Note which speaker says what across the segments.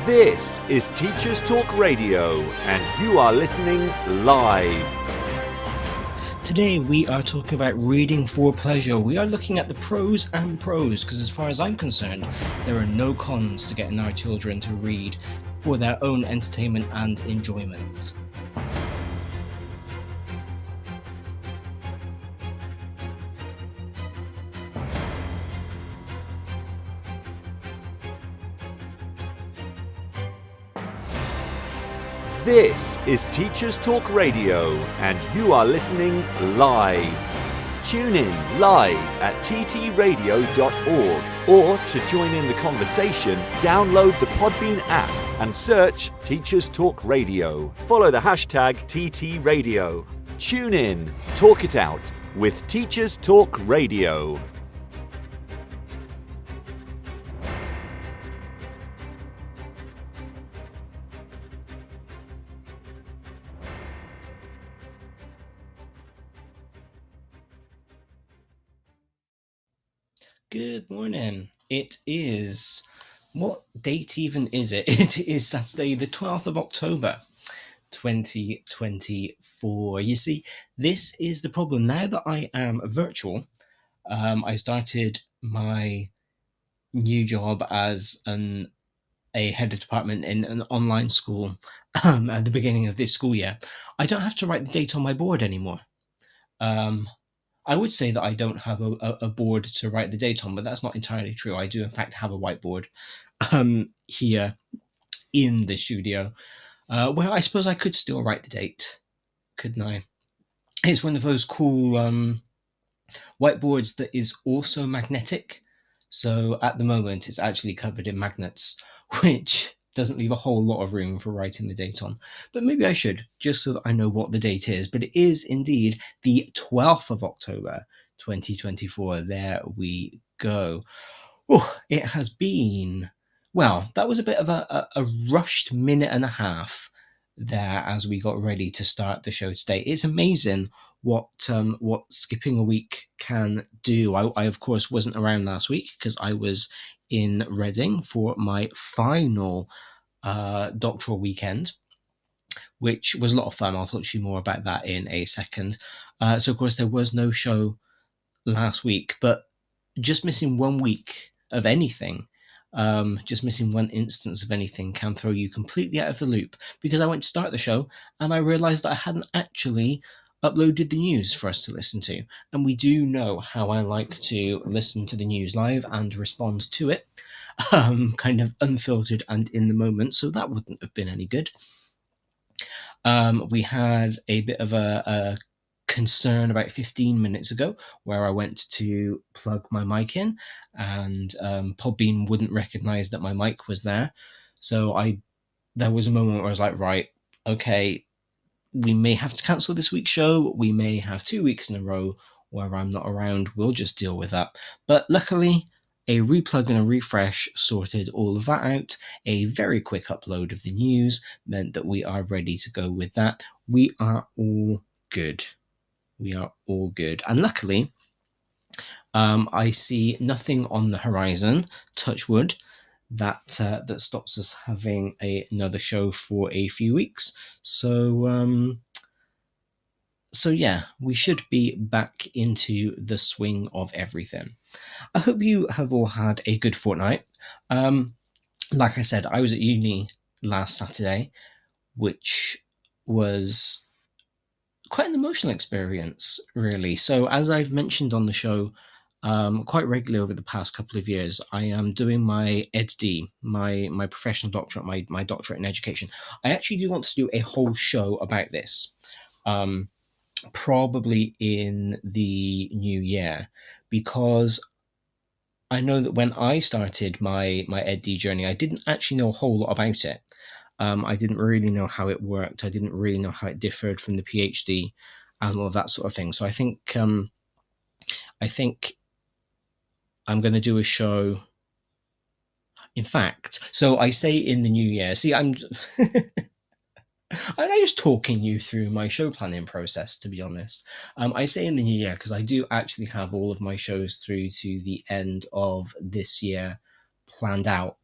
Speaker 1: This is Teachers Talk Radio, and you are listening live.
Speaker 2: Today we are talking about reading for pleasure. We are looking at the pros and pros, because as far as I'm concerned, there are no cons to getting our children to read for their own entertainment and enjoyment.
Speaker 1: This is Teachers Talk Radio, and you are listening live. Tune in live at ttradio.org, or to join in the conversation, download the Podbean app and search Teachers Talk Radio. Follow the hashtag TTRadio. Tune in, talk it out with Teachers Talk Radio.
Speaker 2: Good morning. It is, what date even is it? It is Saturday the 12th of October 2024. You see, this is the problem. Now that I am virtual, I started my new job as a head of department in an online school at the beginning of this school year. I don't have to write the date on my board anymore. I would say that I don't have a board to write the date on, but that's not entirely true. I do, in fact, have a whiteboard here in the studio, where I suppose I could still write the date, couldn't I? It's one of those cool whiteboards that is also magnetic. So at the moment, it's actually covered in magnets, which doesn't leave a whole lot of room for writing the date on. But maybe I should, just so that I know what the date is. But it is indeed the 12th of October, 2024. There we go. Oh, it has been, well, that was a bit of a rushed minute and a half there as we got ready to start the show today. It's amazing what skipping a week can do. I of course wasn't around last week because I was in Reading for my final doctoral weekend, which was a lot of fun. I'll talk to you more about that in a second. So of course there was no show last week, but just missing 1 week of anything, just missing one instance of anything can throw you completely out of the loop, because I went to start the show and I realized that I hadn't actually uploaded the news for us to listen to. And we do know how I like to listen to the news live and respond to it, kind of unfiltered and in the moment. So that wouldn't have been any good. We had a bit of a concern about 15 minutes ago where I went to plug my mic in and Podbean wouldn't recognize that my mic was there. So there was a moment where I was like, right, okay, we may have to cancel this week's show. We may have 2 weeks in a row where I'm not around. We'll just deal with that. But luckily, a replug and a refresh sorted all of that out. A very quick upload of the news meant that we are ready to go with that. We are all good. We are all good. And luckily, I see nothing on the horizon, touch wood, that stops us having another show for a few weeks. So yeah, we should be back into the swing of everything. I hope you have all had a good fortnight. Like I said, I was at uni last Saturday, which was quite an emotional experience, really. So as I've mentioned on the show quite regularly over the past couple of years, I am doing my EdD, my professional doctorate, my doctorate in education. I actually do want to do a whole show about this, probably in the new year, because I know that when I started my EdD journey, I didn't actually know a whole lot about it. I didn't really know how it worked. I didn't really know how it differed from the PhD and all of that sort of thing. So I think I'm going to do a show. In fact, so I say in the new year. See, I'm just talking you through my show planning process, to be honest. I say in the new year because I do actually have all of my shows through to the end of this year planned out.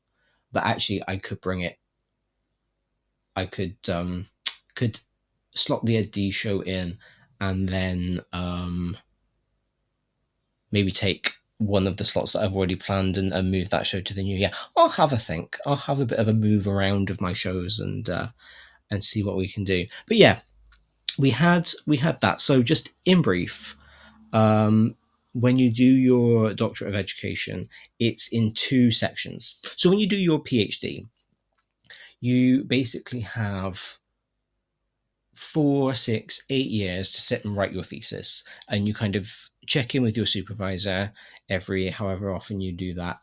Speaker 2: But actually, I could bring it I could slot the Ed D show in, and then maybe take one of the slots that I've already planned and move that show to the new year. I'll have a think. I'll have a bit of a move around of my shows and see what we can do. But yeah, we had that. So just in brief, when you do your Doctorate of Education, it's in two sections. So when you do your PhD, you basically have 4, 6, 8 years to sit and write your thesis, and you kind of check in with your supervisor every however often you do that.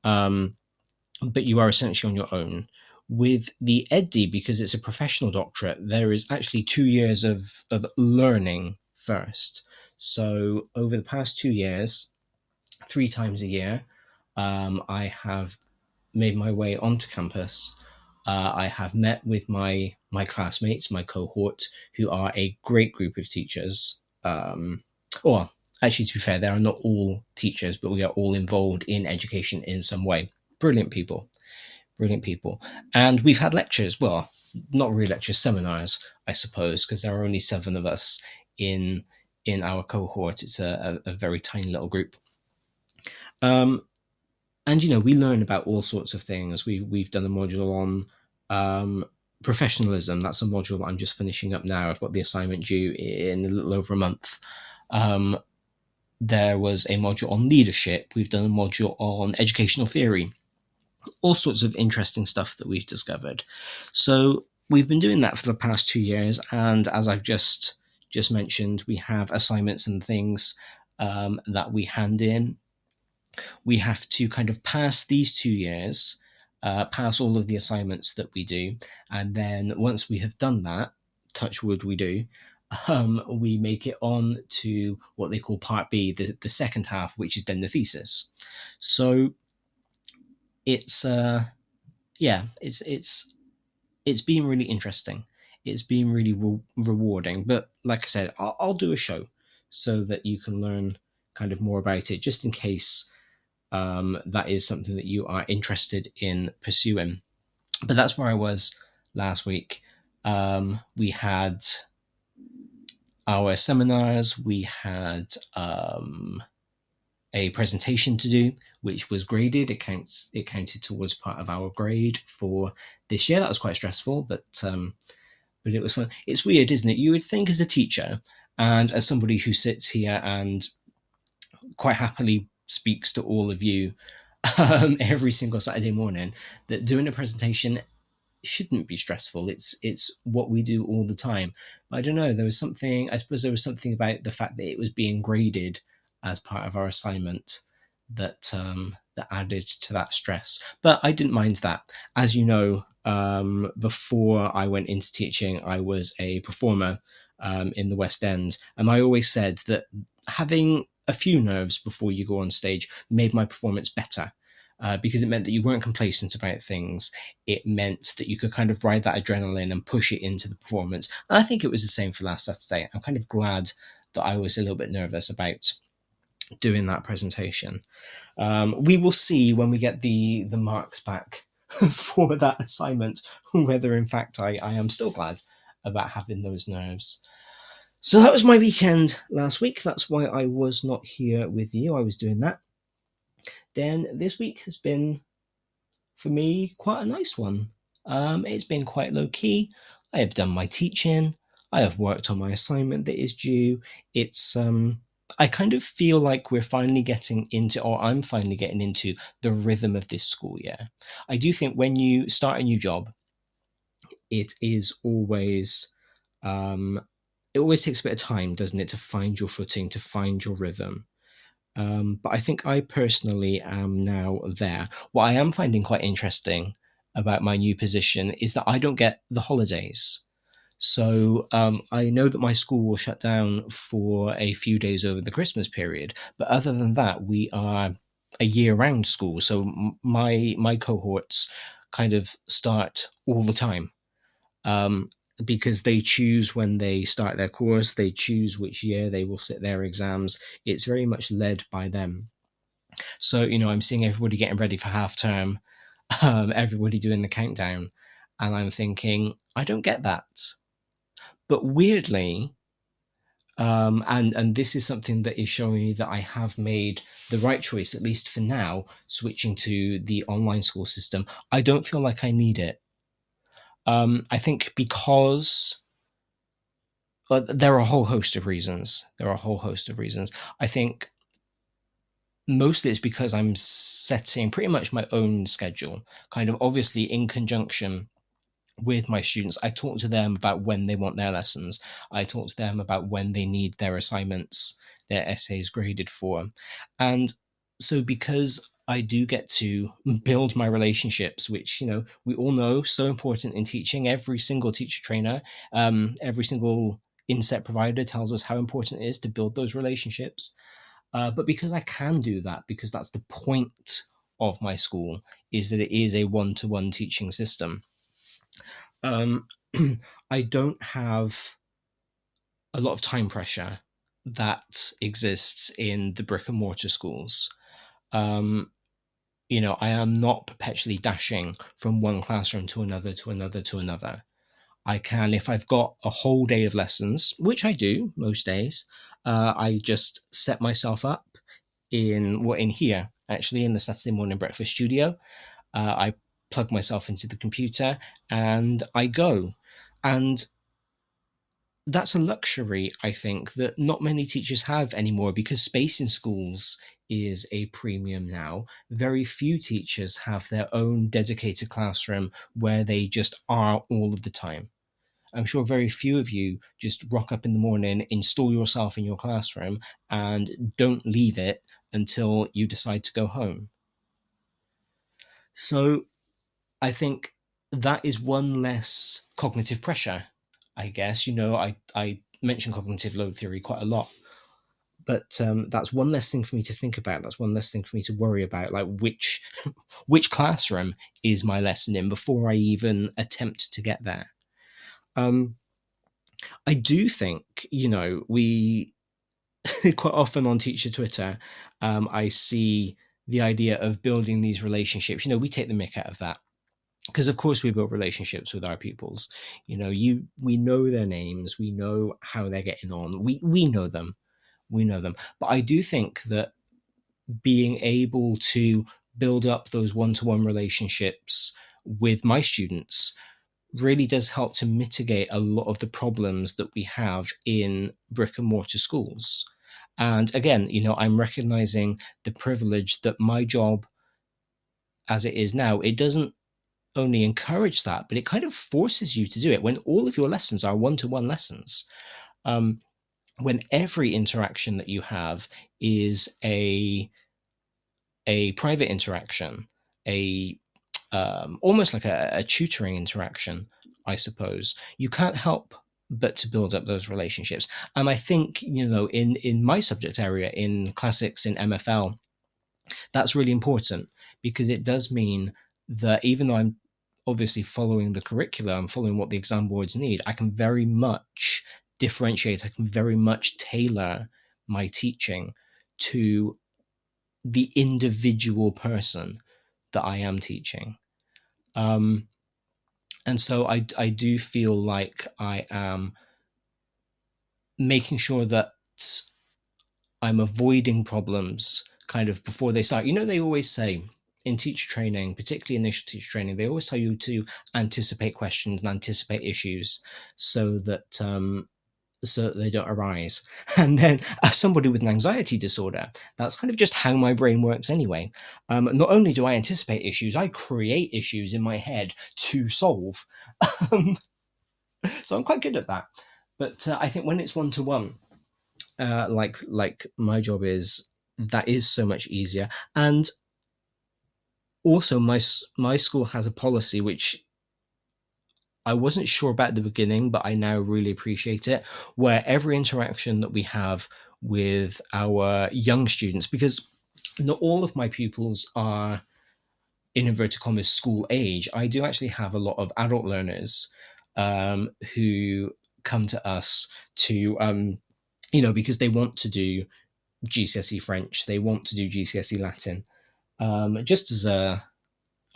Speaker 2: But you are essentially on your own. With the EdD, because it's a professional doctorate, there is actually 2 years of learning first. So over the past 2 years, 3 times a year, I have made my way onto campus. I have met with my classmates, my cohort, who are a great group of teachers. Well, actually, to be fair, they are not all teachers, but we are all involved in education in some way. Brilliant people. And we've had lectures, well, not really lectures, seminars, I suppose, because there are only 7 of us in our cohort. It's a very tiny little group. And, we learn about all sorts of things. We've done a module on professionalism. That's a module that I'm just finishing up now. I've got the assignment due in a little over a month. There was a module on leadership. We've done a module on educational theory. All sorts of interesting stuff that we've discovered. So we've been doing that for the past 2 years. And as I've just mentioned, we have assignments and things that we hand in. We have to kind of pass these 2 years, pass all of the assignments that we do. And then once we have done that, touch wood we do, we make it on to what they call part B, the second half, which is then the thesis. So it's been really interesting. It's been really rewarding. But like I said, I'll do a show so that you can learn kind of more about it, just in case that is something that you are interested in pursuing. But that's where I was last week. We had our seminars. We had a presentation to do, which was graded. It counted towards part of our grade for this year. That was quite stressful, but it was fun. It's weird, isn't it? You would think as a teacher and as somebody who sits here and quite happily speaks to all of you every single Saturday morning, that doing a presentation shouldn't be stressful. It's what we do all the time. But I don't know, I suppose there was something about the fact that it was being graded as part of our assignment that added to that stress. But I didn't mind that. As you know, before I went into teaching, I was a performer in the West End, and I always said that having a few nerves before you go on stage made my performance better, because it meant that you weren't complacent about things. It meant that you could kind of ride that adrenaline and push it into the performance. And I think it was the same for last Saturday. I'm kind of glad that I was a little bit nervous about doing that presentation. We will see when we get the marks back for that assignment, whether in fact I am still glad about having those nerves. So that was my weekend last week. That's why I was not here with you. I was doing that. Then this week has been, for me, quite a nice one. It's been quite low key. I have done my teaching. I have worked on my assignment that is due. It's I kind of feel like we're finally getting into, or I'm finally getting into, the rhythm of this school year. I do think when you start a new job, it is always it always takes a bit of time, doesn't it, to find your footing, to find your rhythm. But I think I personally am now there. What I am finding quite interesting about my new position is that I don't get the holidays. So I know that my school will shut down for a few days over the Christmas period. But other than that, we are a year-round school. So my cohorts kind of start all the time. Because they choose when they start their course, they choose which year they will sit their exams. It's very much led by them. So, I'm seeing everybody getting ready for half term, everybody doing the countdown. And I'm thinking, I don't get that. But weirdly, and this is something that is showing me that I have made the right choice, at least for now, switching to the online school system. I don't feel like I need it. I think because there are a whole host of reasons. I think mostly it's because I'm setting pretty much my own schedule, kind of obviously in conjunction with my students. I talk to them about when they want their lessons. I talk to them about when they need their assignments, their essays graded for. And so because I do get to build my relationships, which, we all know so important in teaching. Every single teacher trainer, every single inset provider tells us how important it is to build those relationships. But because I can do that, because that's the point of my school, is that it is a one-to-one teaching system. I don't have a lot of time pressure that exists in the brick and mortar schools. I am not perpetually dashing from one classroom to another, to another, to another. I can, if I've got a whole day of lessons, which I do most days, I just set myself up in here, actually, in the Saturday morning breakfast studio. I plug myself into the computer and I go. And that's a luxury, I think, that not many teachers have anymore, because space in schools is a premium now. Very few teachers have their own dedicated classroom where they just are all of the time. I'm sure very few of you just rock up in the morning, install yourself in your classroom, and don't leave it until you decide to go home. So I think that is one less cognitive pressure, I guess. I mention cognitive load theory quite a lot, but that's one less thing for me to think about. That's one less thing for me to worry about, like which classroom is my lesson in before I even attempt to get there. I do think, we quite often on teacher Twitter, I see the idea of building these relationships. We take the mick out of that, because of course we build relationships with our pupils. We know their names, we know how they're getting on, we know them. But I do think that being able to build up those one-to-one relationships with my students really does help to mitigate a lot of the problems that we have in brick and mortar schools. And again, I'm recognizing the privilege that my job as it is now, it doesn't only encourage that, but it kind of forces you to do it when all of your lessons are one-to-one lessons. When every interaction that you have is a private interaction, almost like a tutoring interaction, I suppose, you can't help but to build up those relationships. And I think, in my subject area, in classics, in MFL, that's really important, because it does mean that even though I'm obviously following the curriculum, following what the exam boards need, I can very much differentiate, I can very much tailor my teaching to the individual person that I am teaching. And so I do feel like I am making sure that I'm avoiding problems kind of before they start. They always say in teacher training, particularly initial teacher training, they always tell you to anticipate questions and anticipate issues so that they don't arise. And then as somebody with an anxiety disorder, that's kind of just how my brain works anyway. Not only do I anticipate issues, I create issues in my head to solve. So I'm quite good at that. But I think when it's one-to-one, like my job is, that is so much easier. And also my school has a policy which I wasn't sure about at the beginning, but I now really appreciate it, where every interaction that we have with our young students, because not all of my pupils are, in inverted commas, school age. I do actually have a lot of adult learners who come to us to, because they want to do GCSE French, they want to do GCSE Latin, just as a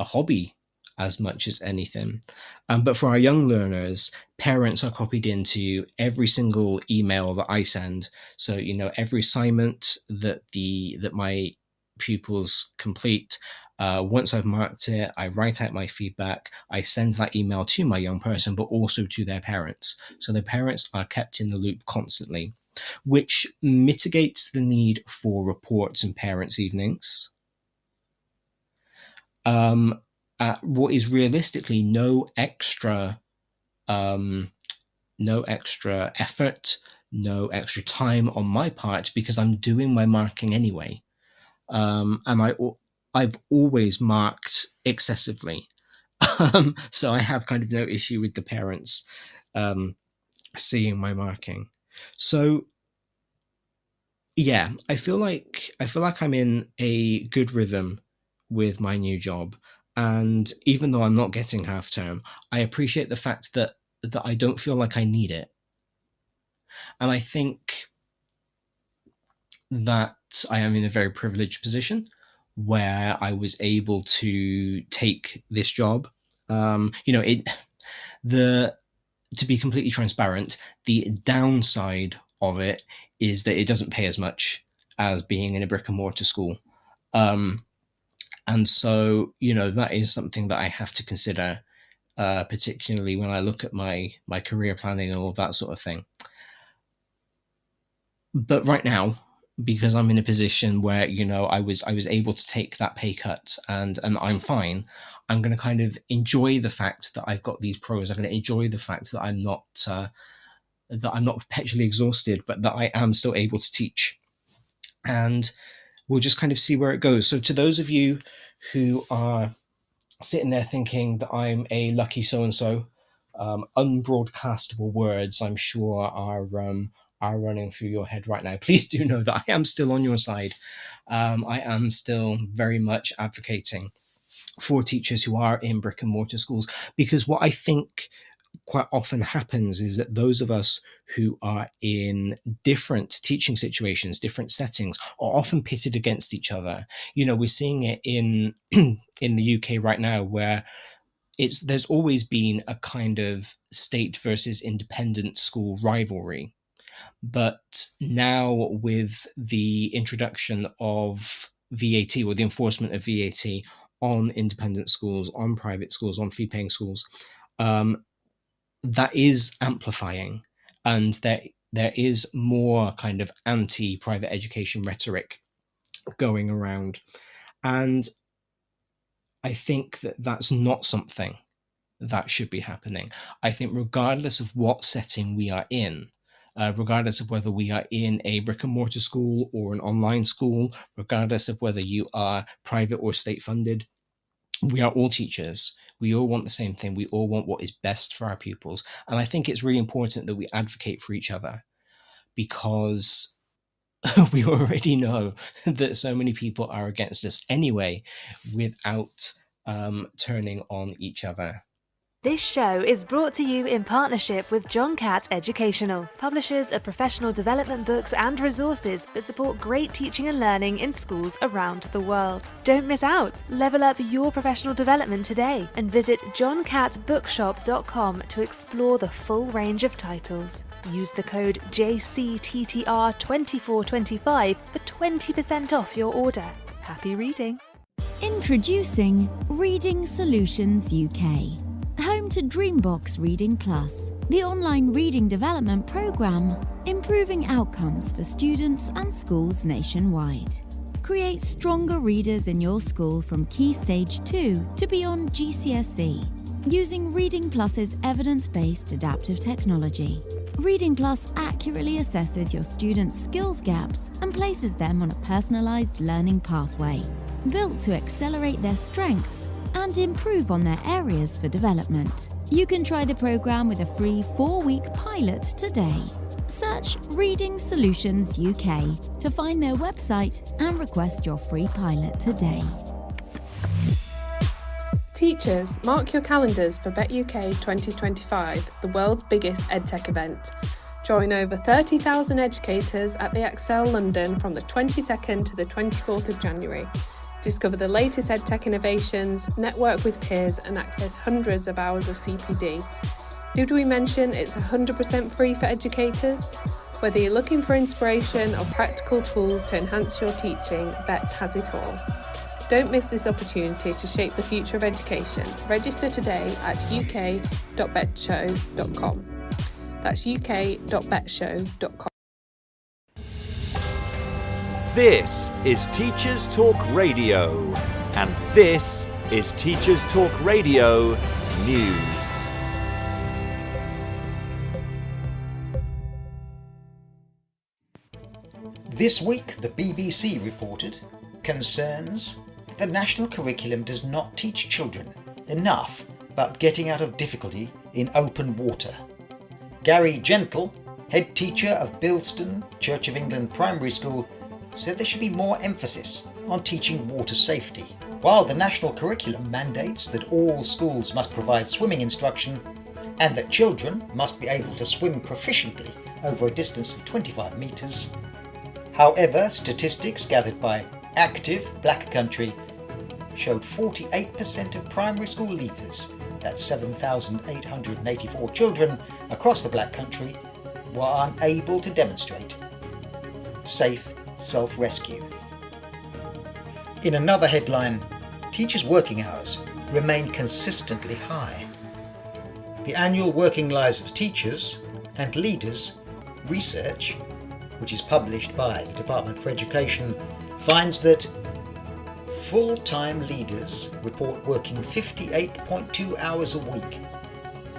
Speaker 2: hobby, as much as anything. But for our young learners, parents are copied into every single email that I send. So, every assignment that my pupils complete, once I've marked it, I write out my feedback, I send that email to my young person, but also to their parents. So their parents are kept in the loop constantly, which mitigates the need for reports and parents' evenings. What is realistically no extra effort, no extra time on my part, because I'm doing my marking anyway. And I've always marked excessively. So I have kind of no issue with the parents seeing my marking. So yeah, I feel like I'm in a good rhythm with my new job. And even though I'm not getting half term, I appreciate the fact that I don't feel like I need it. And I think that I am in a very privileged position where I was able to take this job. To be completely transparent, the downside of it is that it doesn't pay as much as being in a brick and mortar school. And so, that is something that I have to consider, particularly when I look at my career planning and all of that sort of thing. But right now, because I'm in a position where, I was able to take that pay cut and I'm fine, I'm going to kind of enjoy the fact that I've got these pros. I'm going to enjoy the fact that I'm not perpetually exhausted, but that I am still able to teach. And we'll just kind of see where it goes. So to those of you who are sitting there thinking that I'm a lucky so-and-so, unbroadcastable words, I'm sure, are running through your head right now. Please do know that I am still on your side. I am still very much advocating for teachers who are in brick and mortar schools, because what I think quite often happens is that those of us who are in different teaching situations, different settings, are often pitted against each other. We're seeing it in the UK right now, where there's always been a kind of state versus independent school rivalry. But now, with the introduction of VAT, or the enforcement of VAT on independent schools, on private schools, on fee-paying schools, that is amplifying, and there is more kind of anti-private education rhetoric going around. And I think that that's not something that should be happening. I think regardless of what setting we are in, regardless of whether we are in a brick and mortar school or an online school, regardless of whether you are private or state funded, we are all teachers. We all want the same thing. We all want what is best for our pupils. And I think it's really important that we advocate for each other, because we already know that so many people are against us anyway, without turning on each other.
Speaker 3: This show is brought to you in partnership with John Catt Educational, publishers of professional development books and resources that support great teaching and learning in schools around the world. Don't miss out. Level up your professional development today and visit johncattbookshop.com to explore the full range of titles. Use the code JCTTR2425 for 20% off your order. Happy reading.
Speaker 4: Introducing Reading Solutions UK. Home to Dreambox Reading Plus, the online reading development programme, improving outcomes for students and schools nationwide. Create stronger readers in your school from Key Stage 2 to beyond GCSE, using Reading Plus's evidence-based adaptive technology. Reading Plus accurately assesses your students' skills gaps and places them on a personalised learning pathway, built to accelerate their strengths and improve on their areas for development. You can try the program with a free 4-week pilot today. Search Reading Solutions UK to find their website and request your free pilot today.
Speaker 5: Teachers, mark your calendars for BetUK 2025, the world's biggest EdTech event. Join over 30,000 educators at the Excel London from the 22nd to the 24th of January. Discover the latest EdTech innovations, network with peers and access hundreds of hours of CPD. Did we mention it's 100% free for educators? Whether you're looking for inspiration or practical tools to enhance your teaching, BETT has it all. Don't miss this opportunity to shape the future of education. Register today at uk.bettshow.com. That's uk.bettshow.com.
Speaker 1: This is Teachers Talk Radio, and this is Teachers Talk Radio News.
Speaker 6: This week, the BBC reported concerns that the national curriculum does not teach children enough about getting out of difficulty in open water. Gary Gentle, head teacher of Bilston Church of England Primary School, said there should be more emphasis on teaching water safety. While the national curriculum mandates that all schools must provide swimming instruction and that children must be able to swim proficiently over a distance of 25 metres, however, statistics gathered by Active Black Country showed 48% of primary school leavers, that's 7,884 children across the Black Country, were unable to demonstrate safe self-rescue. In another headline, teachers' working hours remain consistently high. The annual Working Lives of Teachers and Leaders research, which is published by the Department for Education, finds that full-time leaders report working 58.2 hours a week,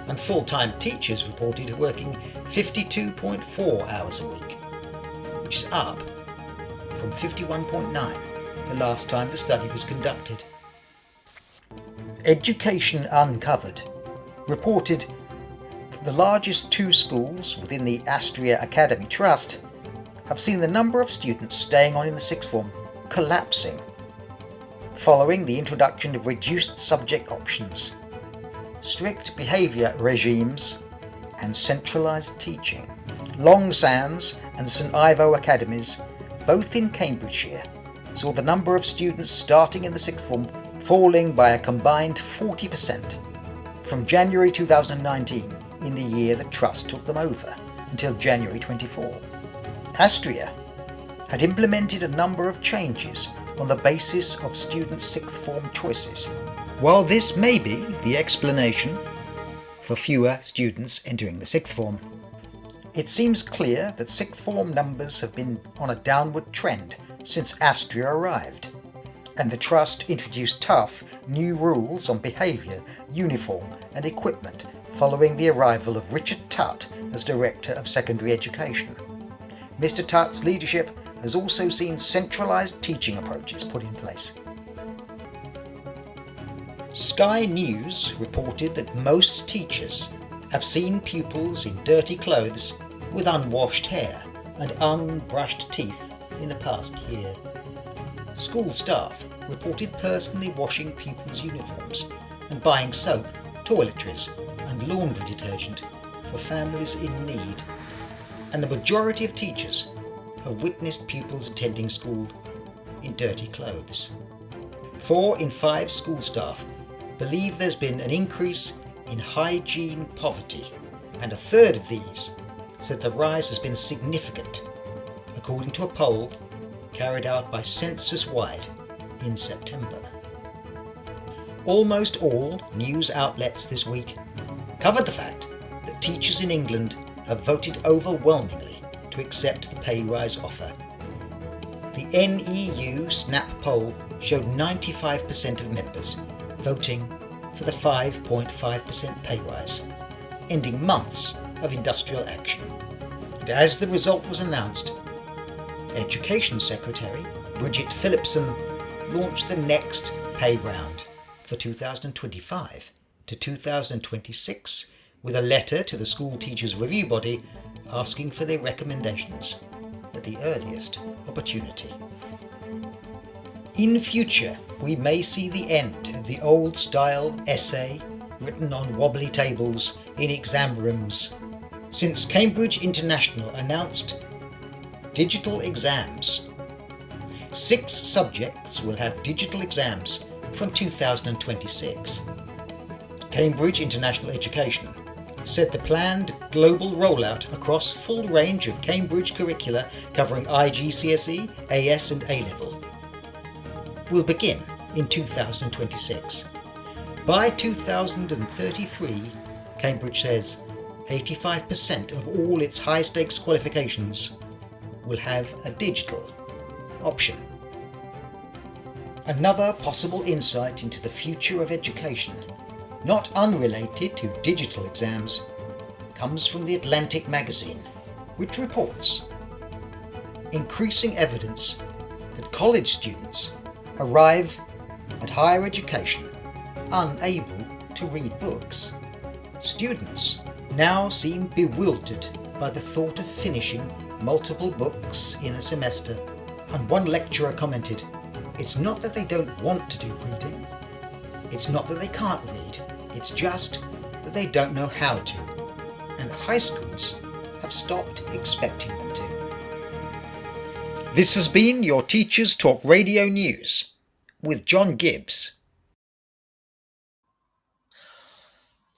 Speaker 6: and full-time teachers reported working 52.4 hours a week, which is up from 51.9 the last time the study was conducted. Education Uncovered reported that the largest two schools within the Astria Academy Trust have seen the number of students staying on in the sixth form collapsing following the introduction of reduced subject options, strict behaviour regimes and centralised teaching. Long Sands and St Ivo Academies, both in Cambridgeshire, saw the number of students starting in the sixth form falling by a combined 40% from January 2019, in the year the Trust took them over, until January 24. Astria had implemented a number of changes on the basis of students' sixth form choices. While this may be the explanation for fewer students entering the sixth form, it seems clear that sixth form numbers have been on a downward trend since Astria arrived, and the Trust introduced tough new rules on behaviour, uniform and equipment following the arrival of Richard Tutt as Director of Secondary Education. Mr Tutt's leadership has also seen centralised teaching approaches put in place. Sky News reported that most teachers have seen pupils in dirty clothes with unwashed hair and unbrushed teeth in the past year. School staff reported personally washing pupils' uniforms and buying soap, toiletries and laundry detergent for families in need. And the majority of teachers have witnessed pupils attending school in dirty clothes. 4 in 5 school staff believe there's been an increase in hygiene poverty, and a third of these said the rise has been significant, according to a poll carried out by Census Wide in September. Almost all news outlets this week covered the fact that teachers in England have voted overwhelmingly to accept the pay rise offer. The NEU Snap poll showed 95% of members voting for the 5.5% pay rise, ending months of industrial action. And as the result was announced, Education Secretary Bridget Phillipson launched the next pay round for 2025 to 2026 with a letter to the School Teachers Review Body asking for their recommendations at the earliest opportunity. In future, we may see the end of the old-style essay written on wobbly tables in exam rooms, since Cambridge International announced digital exams. 6 subjects will have digital exams from 2026. Cambridge International Education said the planned global rollout across full range of Cambridge curricula covering IGCSE, AS and A-level will begin in 2026. By 2033, Cambridge says 85% of all its high-stakes qualifications will have a digital option. Another possible insight into the future of education, not unrelated to digital exams, comes from The Atlantic magazine, which reports increasing evidence that college students arrive at higher education unable to read books. Students now seem bewildered by the thought of finishing multiple books in a semester, and one lecturer commented, "It's not that they don't want to do reading, it's not that they can't read, it's just that they don't know how to, and high schools have stopped expecting them to." This has been your Teachers Talk Radio News with John Gibbs.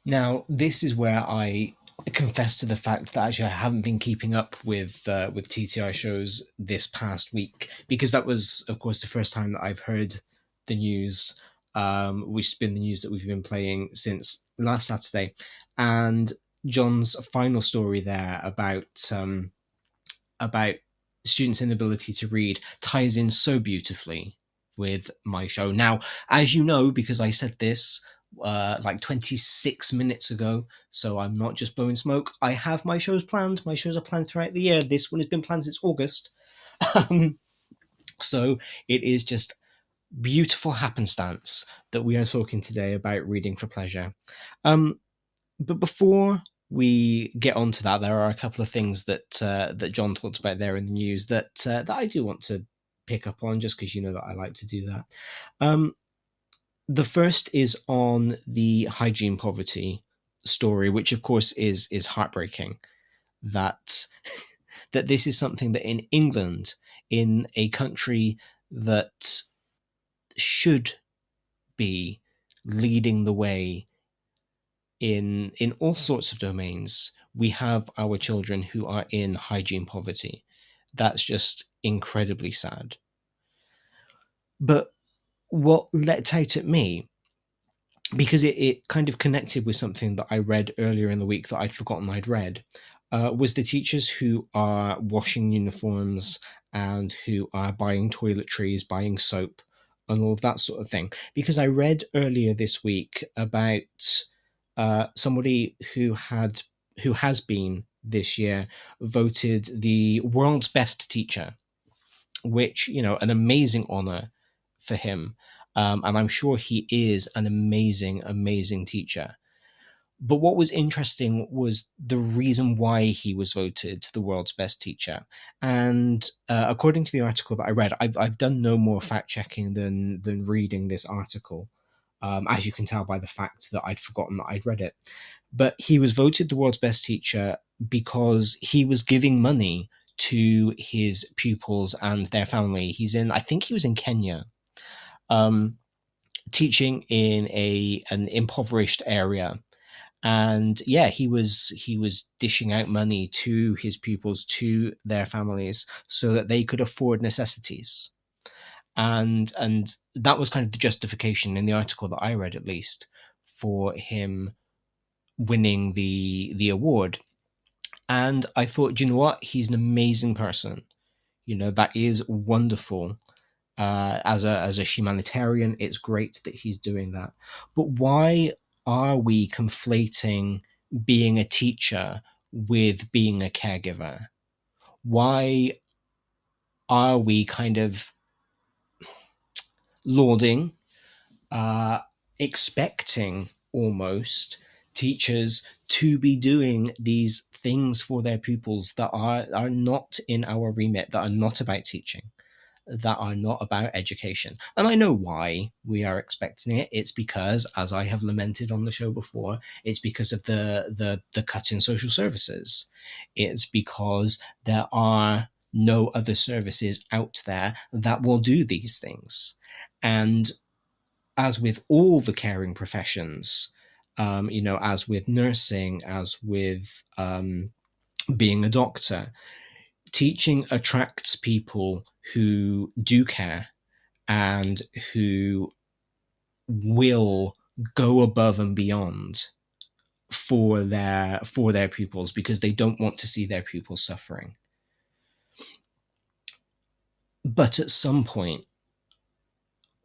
Speaker 2: Now, this is where I confess to the fact that actually I haven't been keeping up with TTI shows this past week, because that was, of course, the first time that I've heard the news, which has been the news that we've been playing since last Saturday. And John's final story there about students' inability to read ties in so beautifully with my show. Now, as you know, because I said this like 26 minutes ago, so I'm not just blowing smoke, I have my shows planned. My shows are planned throughout the year. This one has been planned since August. So it is just beautiful happenstance that we are talking today about reading for pleasure. But before we get on to that, there are a couple of things that John talked about there in the news that I do want to pick up on, just because you know that I like to do that. The first is on the hygiene poverty story, which of course is heartbreaking. That this is something that in England, in a country that should be leading the way in all sorts of domains, we have our children who are in hygiene poverty. That's just incredibly sad. But what leapt out at me, because it kind of connected with something that I read earlier in the week that I'd forgotten I'd read, was the teachers who are washing uniforms and who are buying toiletries, buying soap, and all of that sort of thing. Because I read earlier this week about somebody who has been this year voted the world's best teacher, which, you know, an amazing honor for him. And I'm sure he is an amazing, amazing teacher. But what was interesting was the reason why he was voted the world's best teacher. And according to the article that I read, I've done no more fact checking than reading this article, as you can tell by the fact that I'd forgotten that I'd read it. But he was voted the world's best teacher because he was giving money to his pupils and their family. I think he was in Kenya, teaching in an impoverished area. And yeah, he was dishing out money to his pupils, to their families, so that they could afford necessities. And that was kind of the justification in the article that I read, at least, for him winning the award. And I thought, do you know what? He's an amazing person. You know, that is wonderful. As a humanitarian, it's great that he's doing that. But why are we conflating being a teacher with being a caregiver? Why are we kind of lauding, expecting almost teachers to be doing these things for their pupils that are not in our remit, that are not about teaching, that are not about education? And I know why we are expecting it. It's because, as I have lamented on the show before, it's because of the cut in social services. It's because there are no other services out there that will do these things. And as with all the caring professions, as with nursing, as with being a doctor, teaching attracts people who do care and who will go above and beyond for their pupils, because they don't want to see their pupils suffering. But at some point,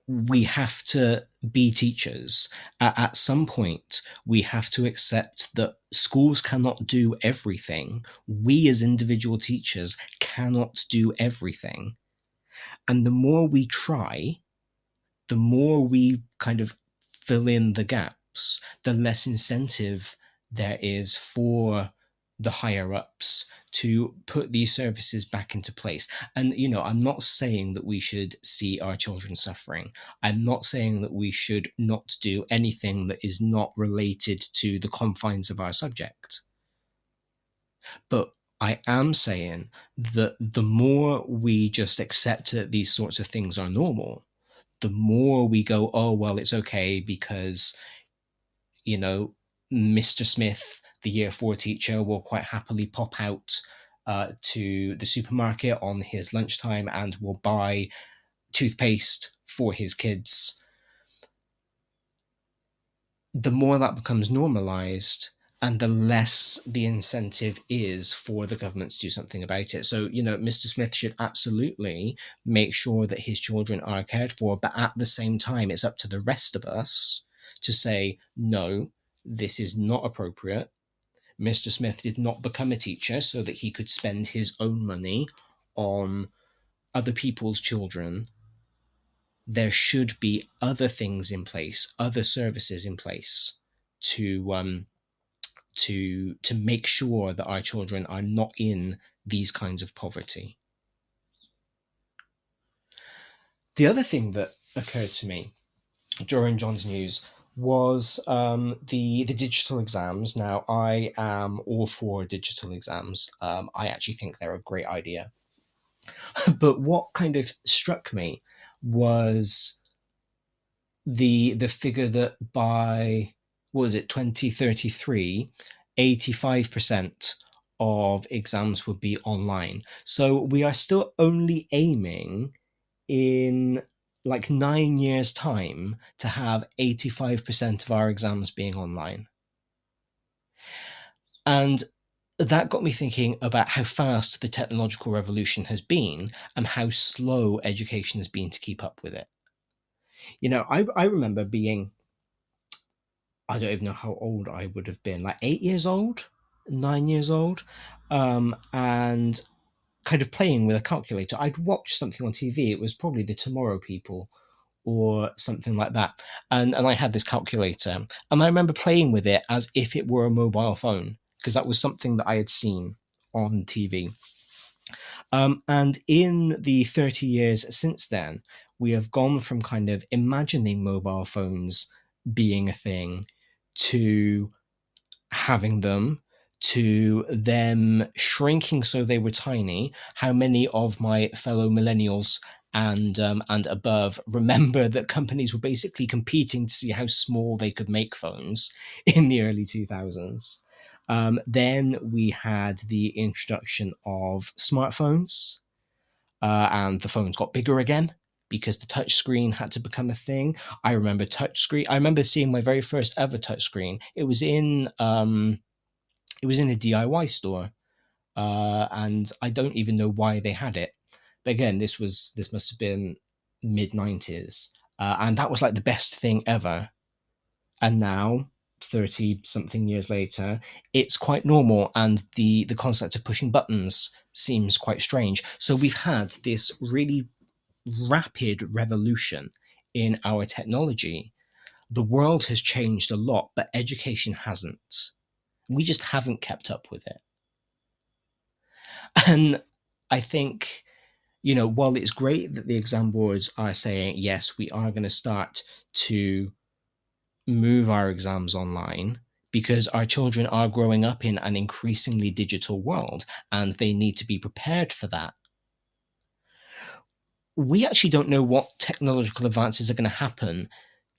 Speaker 2: we have to be teachers. At some point, we have to accept that schools cannot do everything. We as individual teachers cannot do everything. And the more we try, the more we kind of fill in the gaps, the less incentive there is for the higher ups to put these services back into place. And, I'm not saying that we should see our children suffering. I'm not saying that we should not do anything that is not related to the confines of our subject. But I am saying that the more we just accept that these sorts of things are normal, the more we go, oh, well, it's okay because, Mr. Smith, the year 4 teacher, will quite happily pop out to the supermarket on his lunchtime and will buy toothpaste for his kids. The more that becomes normalized, and the less the incentive is for the government to do something about it. So, Mr. Smith should absolutely make sure that his children are cared for, but at the same time, it's up to the rest of us to say, no, this is not appropriate. Mr. Smith did not become a teacher so that he could spend his own money on other people's children. There should be other things in place, other services in place to make sure that our children are not in these kinds of poverty. The other thing that occurred to me during John's news was the digital exams. Now, I am all for digital exams. I actually think they're a great idea. But what kind of struck me was the figure that by, 2033, 85% of exams would be online. So we are still only aiming in 9 years' time to have 85% of our exams being online. And that got me thinking about how fast the technological revolution has been and how slow education has been to keep up with it. I remember being, I don't even know how old I would have been, 8 years old, 9 years old, and kind of playing with a calculator. I'd watched something on TV. It was probably the Tomorrow People or something like that. And I had this calculator, and I remember playing with it as if it were a mobile phone, because that was something that I had seen on TV. And in the 30 years since then, we have gone from kind of imagining mobile phones being a thing to having them, to them shrinking so they were tiny. How many of my fellow millennials and above remember that companies were basically competing to see how small they could make phones in the early 2000s? Then we had the introduction of smartphones, and the phones got bigger again because the touchscreen had to become a thing. I remember touchscreen. I remember seeing my very first ever touchscreen. It was in a DIY store, and I don't even know why they had it. But again, this must have been mid-90s, and that was the best thing ever. And now, 30-something years later, it's quite normal, and the concept of pushing buttons seems quite strange. So we've had this really rapid revolution in our technology. The world has changed a lot, but education hasn't. We just haven't kept up with it. And I think, while it's great that the exam boards are saying, yes, we are going to start to move our exams online, because our children are growing up in an increasingly digital world and they need to be prepared for that. we actually don't know what technological advances are going to happen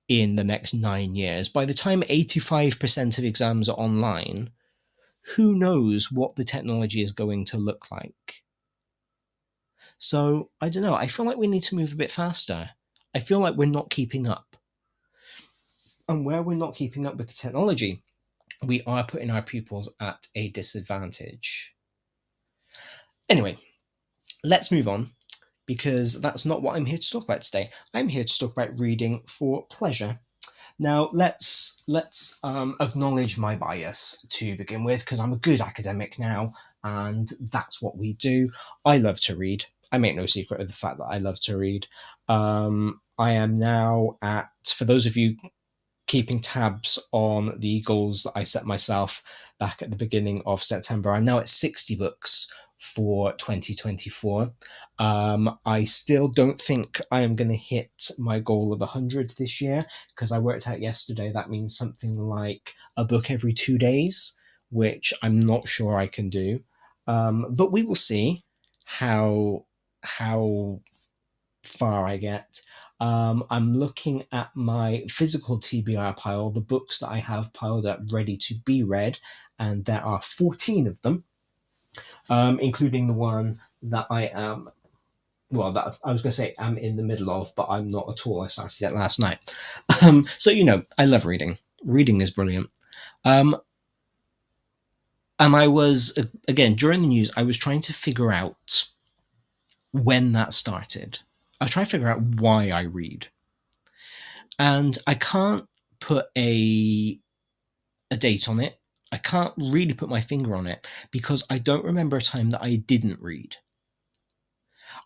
Speaker 2: in the next 9 years. By the time 85% of exams are online, who knows what the technology is going to look like? So, I don't know. I feel like we need to move a bit faster. I feel like we're not keeping up. And where we're not keeping up with the technology, we are putting our pupils at a disadvantage. Anyway, let's move on, because that's not what I'm here to talk about today. I'm here to talk about reading for pleasure. Now, let's acknowledge my bias to begin with, because I'm a good academic now, and that's what we do. I love to read. I make no secret of the fact that I love to read. I am now at, for those of you keeping tabs on the goals that I set myself back at the beginning of September, I'm now at 60 books for 2024. I still don't think I am going to hit my goal of 100 this year, because I worked out yesterday that means something like a book every 2 days, which I'm not sure I can do. But we will see how far I get. I'm looking at my physical TBR pile, the books that I have piled up ready to be read, and there are 14 of them, including the one that I am, well, that I was going to say I'm in the middle of, but I'm not at all. I started it last night. So, I love reading. Reading is brilliant. And I was, again, during the news, I was trying to figure out when that started. I was trying to figure out why I read. And I can't put a date on it. I can't really put my finger on it, because I don't remember a time that I didn't read.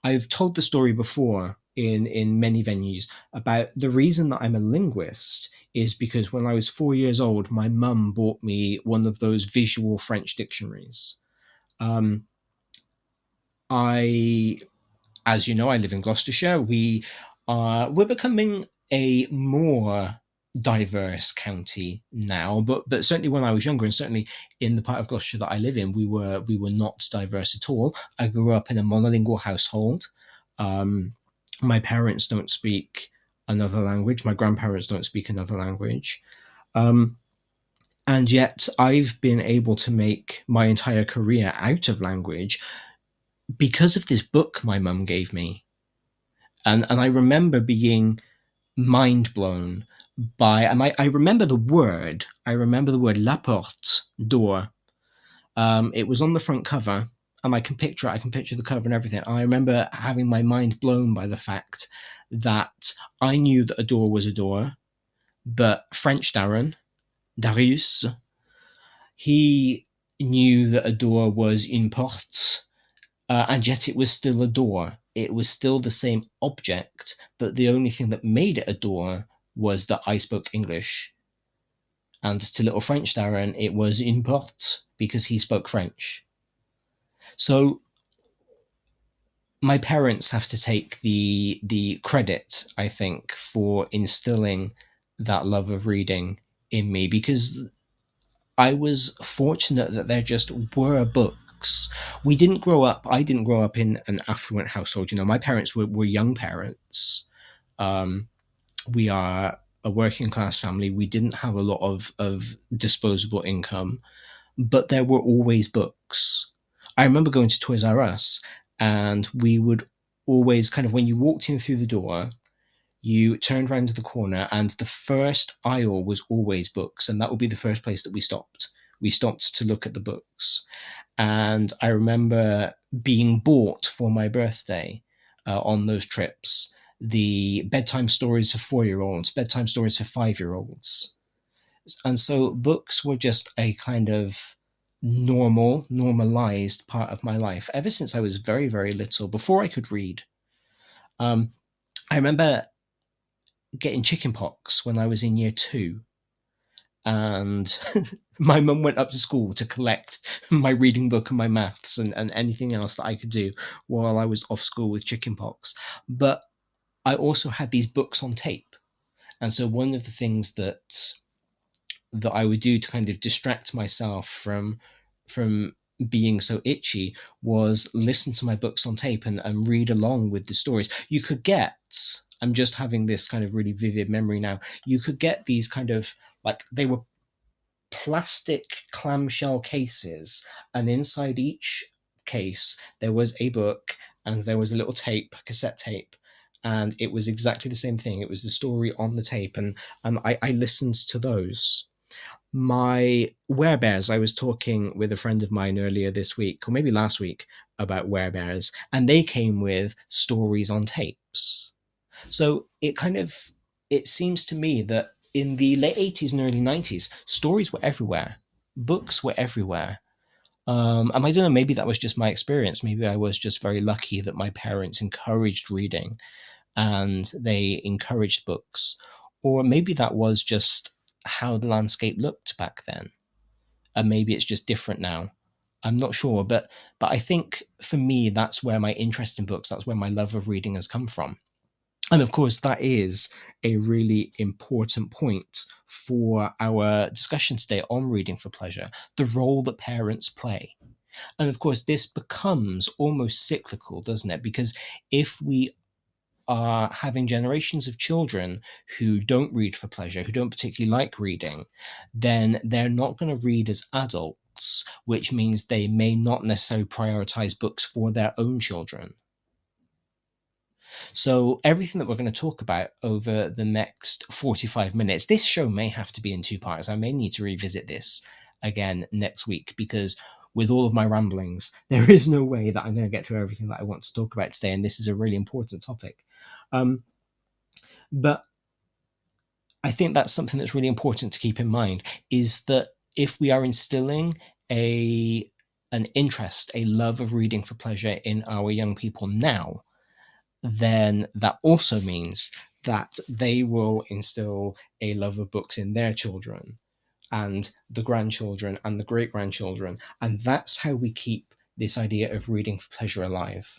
Speaker 2: I've told the story before in many venues about the reason that I'm a linguist is because when I was 4 years old, my mum bought me one of those visual French dictionaries. As you know, I live in Gloucestershire. We're becoming a more diverse county now, but certainly when I was younger, and certainly in the part of Gloucestershire that I live in, we were not diverse at all. I grew up in a monolingual household. My parents don't speak another language. My grandparents don't speak another language. And yet I've been able to make my entire career out of language because of this book my mum gave me. And I remember being mind blown by, and I remember the word la porte, door. It was on the front cover, and I can picture the cover and everything. I remember having my mind blown by the fact that I knew that a door was a door, but French Darius, he knew that a door was une porte, and yet it was still a door. It was still the same object, but the only thing that made it a door was that I spoke English. And to little French Darren, it was une porte, because he spoke French. So my parents have to take the credit, I think, for instilling that love of reading in me, because I was fortunate that there just were books. I didn't grow up in an affluent household. My parents were young parents. We are a working class family. We didn't have a lot of disposable income, but there were always books. I remember going to Toys R Us, and we would always kind of, when you walked in through the door, you turned around to the corner, and the first aisle was always books, and that would be the first place that we stopped. We stopped to look at the books. And I remember being bought for my birthday on those trips the bedtime stories for 4-year-olds, bedtime stories for 5-year-olds. And so books were just a kind of normalized part of my life ever since I was very, very little, before I could read. I remember getting chickenpox when I was in year 2. And my mum went up to school to collect my reading book and my maths and anything else that I could do while I was off school with chickenpox. But I also had these books on tape. And so one of the things that I would do to kind of distract myself from being so itchy was listen to my books on tape and read along with the stories. You could get, I'm just having this kind of really vivid memory now, you could get these kind of, like, they were plastic clamshell cases, and inside each case there was a book and there was a little tape, cassette tape, and it was exactly the same thing. It was the story on the tape, and I listened to those. My Werebears, I was talking with a friend of mine earlier this week, or maybe last week, about Werebears, and they came with stories on tapes. So it seems to me that in the late 80s and early 90s, stories were everywhere. Books were everywhere. And I don't know, maybe that was just my experience. Maybe I was just very lucky that my parents encouraged reading and they encouraged books. Or maybe that was just how the landscape looked back then. And maybe it's just different now. I'm not sure. But I think for me, that's where my interest in books, that's where my love of reading has come from. And of course, that is a really important point for our discussion today on reading for pleasure, the role that parents play. And of course, this becomes almost cyclical, doesn't it? Because if we are having generations of children who don't read for pleasure, who don't particularly like reading, then they're not going to read as adults, which means they may not necessarily prioritize books for their own children. So everything that we're going to talk about over the next 45 minutes, this show may have to be in two parts. I may need to revisit this again next week, because with all of my ramblings, there is no way that I'm going to get through everything that I want to talk about today. And this is a really important topic. But I think that's something that's really important to keep in mind, is that if we are instilling an interest, a love of reading for pleasure in our young people now, then that also means that they will instill a love of books in their children and the grandchildren and the great-grandchildren. And that's how we keep this idea of reading for pleasure alive.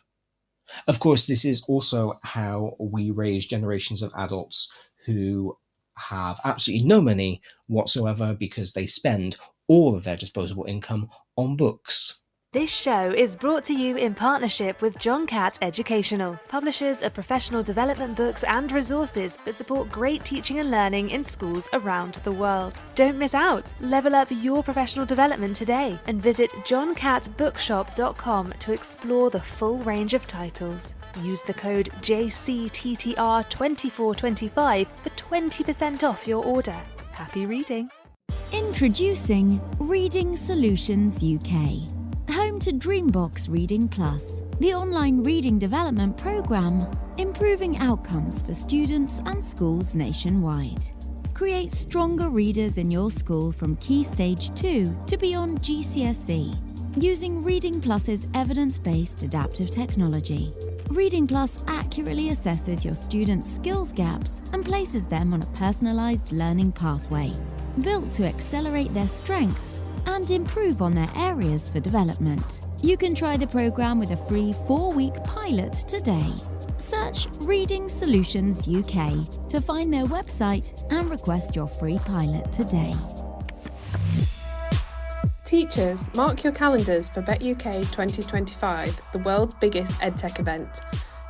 Speaker 2: Of course, this is also how we raise generations of adults who have absolutely no money whatsoever because they spend all of their disposable income on books.
Speaker 3: This show is brought to you in partnership with John Catt Educational, publishers of professional development books and resources that support great teaching and learning in schools around the world. Don't miss out. Level up your professional development today and visit johncattbookshop.com to explore the full range of titles. Use the code JCTTR2425 for 20% off your order. Happy reading.
Speaker 4: Introducing Reading Solutions UK. Home to Dreambox Reading Plus, the online reading development program, improving outcomes for students and schools nationwide. Create stronger readers in your school from Key Stage 2 to beyond GCSE, using Reading Plus's evidence-based adaptive technology. Reading Plus accurately assesses your students' skills gaps and places them on a personalised learning pathway, built to accelerate their strengths and improve on their areas for development. You can try the program with a free 4-week pilot today. Search Reading Solutions UK to find their website and request your free pilot today.
Speaker 5: Teachers, mark your calendars for Bet UK 2025, the world's biggest EdTech event.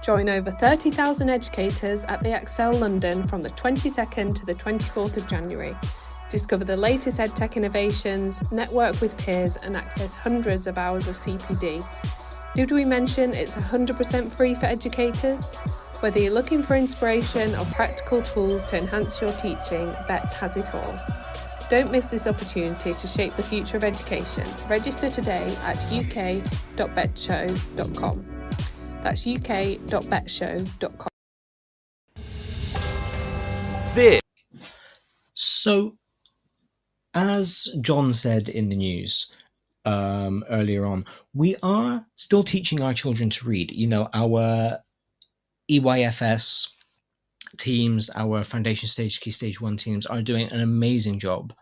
Speaker 5: Join over 30,000 educators at the Excel London from the 22nd to the 24th of January. Discover the latest EdTech innovations, network with peers and access hundreds of hours of CPD. Did we mention it's 100% free for educators? Whether you're looking for inspiration or practical tools to enhance your teaching, Bet has it all. Don't miss this opportunity to shape the future of education. Register today at uk.betshow.com. That's uk.betshow.com.
Speaker 2: So, as John said in the news earlier on, we are still teaching our children to read. You know, our EYFS teams, our foundation stage, key stage 1 teams are doing an amazing job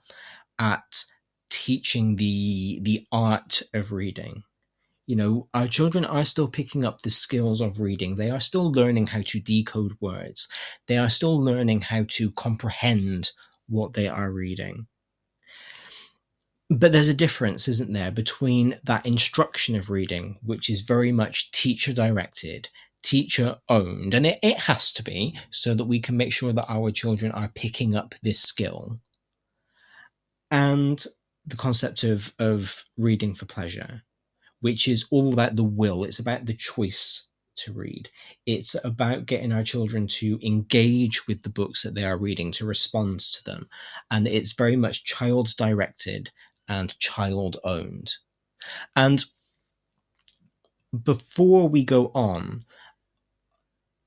Speaker 2: at teaching the art of reading. You know, our children are still picking up the skills of reading. They are still learning how to decode words. They are still learning how to comprehend what they are reading. But there's a difference, isn't there, between that instruction of reading, which is very much teacher directed, teacher owned, and it has to be, so that we can make sure that our children are picking up this skill, and the concept of reading for pleasure, which is all about the will. It's about the choice to read. It's about getting our children to engage with the books that they are reading, to respond to them. And it's very much child directed and child owned. And before we go on,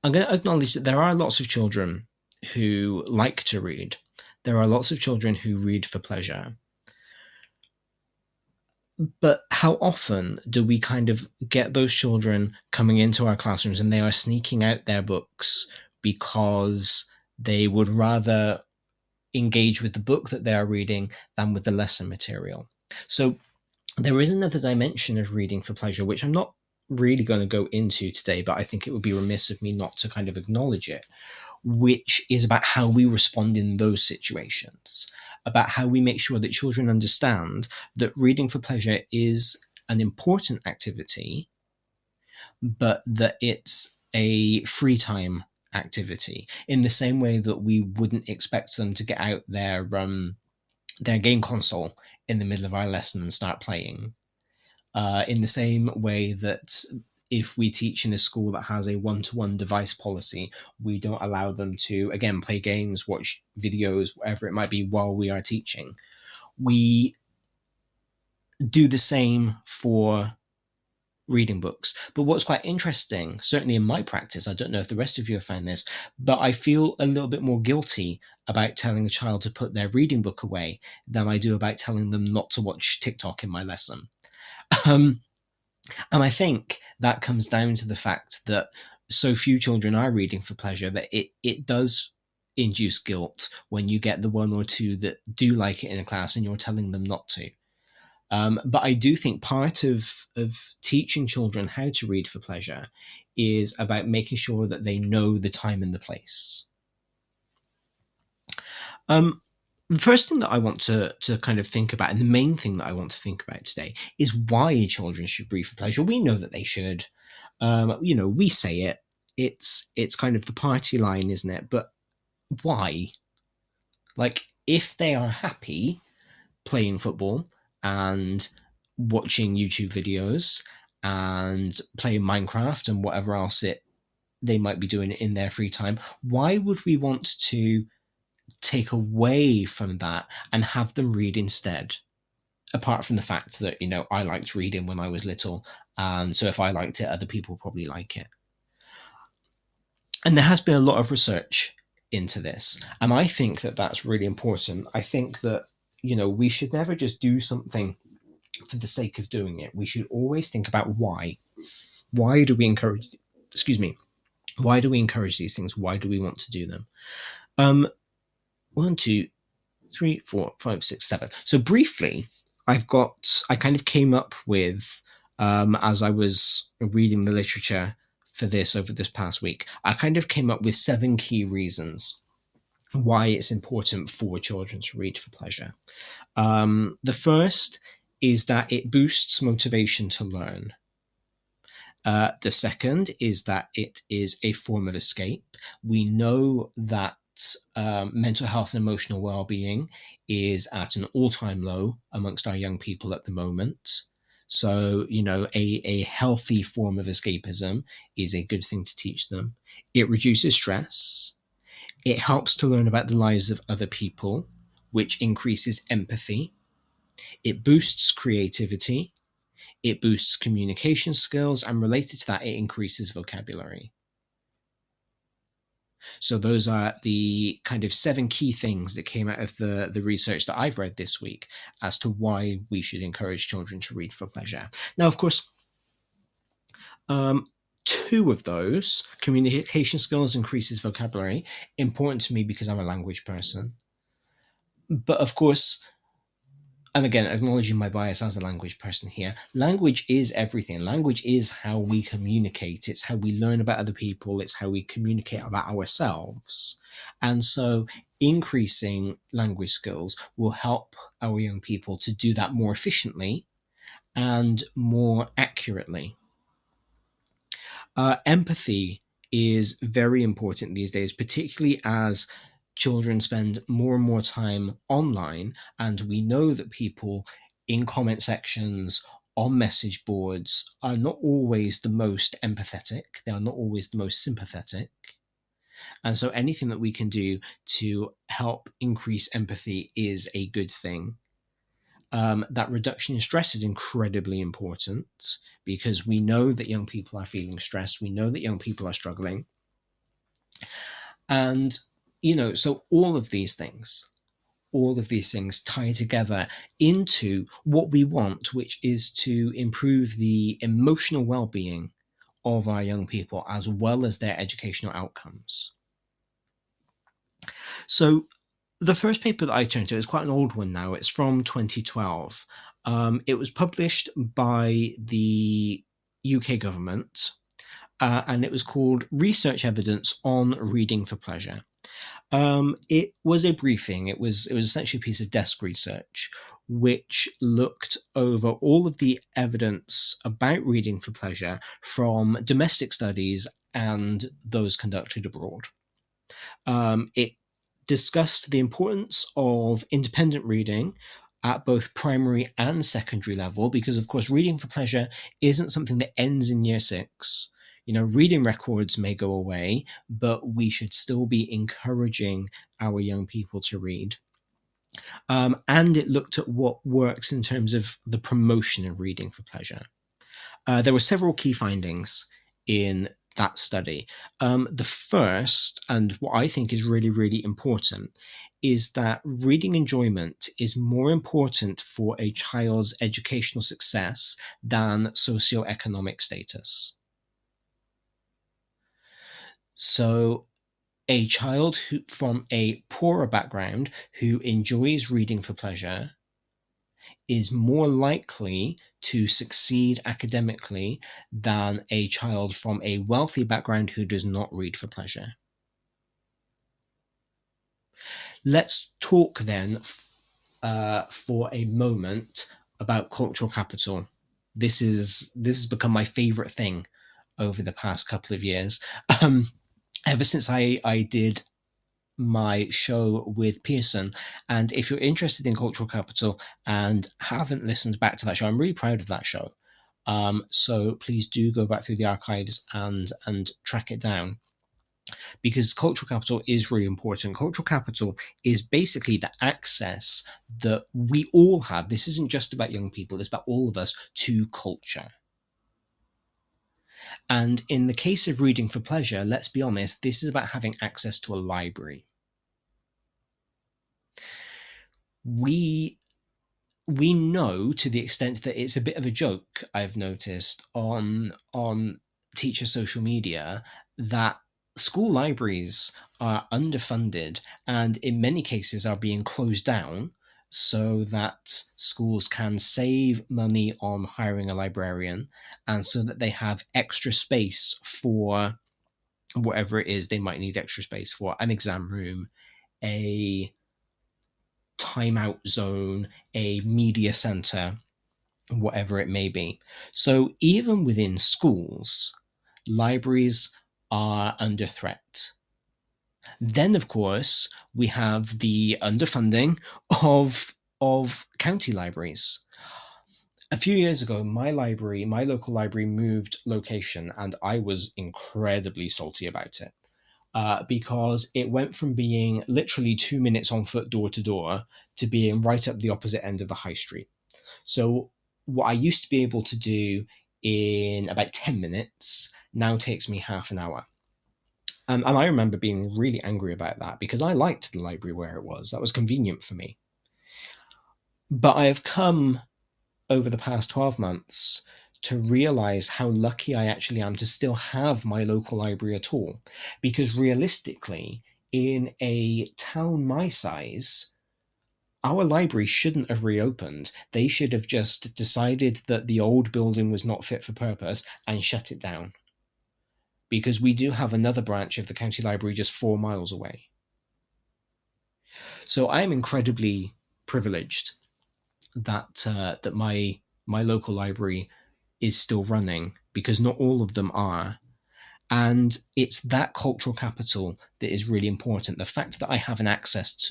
Speaker 2: I'm going to acknowledge that there are lots of children who like to read. There are lots of children who read for pleasure. But how often do we kind of get those children coming into our classrooms and they are sneaking out their books because they would rather engage with the book that they are reading than with the lesson material? So there is another dimension of reading for pleasure, which I'm not really going to go into today, but I think it would be remiss of me not to kind of acknowledge it, which is about how we respond in those situations, about how we make sure that children understand that reading for pleasure is an important activity, but that it's a free time activity, in the same way that we wouldn't expect them to get out their game console in the middle of our lesson and start playing. In the same way that if we teach in a school that has a one-to-one device policy, we don't allow them to, again, play games, watch videos, whatever it might be while we are teaching. We do the same for reading books. But what's quite interesting, certainly in my practice, I don't know if the rest of you have found this, but I feel a little bit more guilty about telling a child to put their reading book away than I do about telling them not to watch TikTok in my lesson. And I think that comes down to the fact that so few children are reading for pleasure that it does induce guilt when you get the one or two that do like it in a class and you're telling them not to. But I do think part of teaching children how to read for pleasure is about making sure that they know the time and the place. The first thing that I want to kind of think about, and the main thing that I want to think about today, is why children should read for pleasure. We know that they should. We say it. It's kind of the party line, isn't it? But why? Like, if they are happy playing football and watching YouTube videos and playing Minecraft and whatever else they might be doing in their free time, why would we want to take away from that and have them read instead? Apart from the fact that, I liked reading when I was little, and so if I liked it, other people probably like it. And there has been a lot of research into this, and I think that that's really important. I think that, we should never just do something for the sake of doing it. We should always think about why. Why do we encourage these things? Why do we want to do them? 1, 2, 3, 4, 5, 6, 7. So briefly, I kind of came up with, as I was reading the literature for this over this past week, I kind of came up with 7 key reasons why it's important for children to read for pleasure. The first is that it boosts motivation to learn. The second is that it is a form of escape. We know that mental health and emotional well-being is at an all-time low amongst our young people at the moment. So, a healthy form of escapism is a good thing to teach them. It reduces stress. It helps to learn about the lives of other people, which increases empathy. It boosts creativity. It boosts communication skills, and related to that, it increases vocabulary. So those are the kind of 7 key things that came out of the research that I've read this week as to why we should encourage children to read for pleasure. Now, of course, 2 of those, communication skills, increases vocabulary, important to me because I'm a language person. But of course, and again, acknowledging my bias as a language person here, language is everything. Language is how we communicate. It's how we learn about other people. It's how we communicate about ourselves. And so increasing language skills will help our young people to do that more efficiently and more accurately. Empathy is very important these days, particularly as children spend more and more time online, and we know that people in comment sections, on message boards, are not always the most empathetic. They are not always the most sympathetic. And so anything that we can do to help increase empathy is a good thing. That reduction in stress is incredibly important, because we know that young people are feeling stressed. We know that young people are struggling. And, so all of these things tie together into what we want, which is to improve the emotional well-being of our young people as well as their educational outcomes. So the first paper that I turned to is quite an old one now. It's from 2012. It was published by the UK government, and it was called Research Evidence on Reading for Pleasure. It was a briefing. It was essentially a piece of desk research which looked over all of the evidence about reading for pleasure from domestic studies and those conducted abroad. It discussed the importance of independent reading at both primary and secondary level, because of course reading for pleasure isn't something that ends in year 6. Reading records may go away, but we should still be encouraging our young people to read. And it looked at what works in terms of the promotion of reading for pleasure. There were several key findings in that study. The first, and what I think is really, really important, is that reading enjoyment is more important for a child's educational success than socioeconomic status. So a child from a poorer background who enjoys reading for pleasure is more likely to succeed academically than a child from a wealthy background who does not read for pleasure. Let's talk then for a moment about cultural capital. This has become my favorite thing over the past couple of years. Ever since I did my show with Pearson. And if you're interested in cultural capital and haven't listened back to that show, I'm really proud of that show. So please do go back through the archives and track it down, because cultural capital is really important. Cultural capital is basically the access that we all have. This isn't just about young people, it's about all of us, to culture. And in the case of reading for pleasure, let's be honest, this is about having access to a library. We know, to the extent that it's a bit of a joke, I've noticed on teacher social media, that school libraries are underfunded and in many cases are being closed down so that schools can save money on hiring a librarian, and so that they have extra space for whatever it is they might need extra space for: an exam room, a timeout zone, a media center, whatever it may be. So even within schools, libraries are under threat. Then, of course, we have the underfunding of county libraries. A few years ago, my local library moved location, and I was incredibly salty about it. Because it went from being literally 2 minutes on foot door to door to being right up the opposite end of the high street. So what I used to be able to do in about 10 minutes now takes me half an hour. And I remember being really angry about that, because I liked the library where it was. That was convenient for me. But I have come over the past 12 months to realize how lucky I actually am to still have my local library at all. Because realistically, in a town my size, our library shouldn't have reopened. They should have just decided that the old building was not fit for purpose and shut it down. Because we do have another branch of the county library just 4 miles away. So I'm incredibly privileged that that my local library is still running, because not all of them are. And it's that cultural capital that is really important. The fact that I have access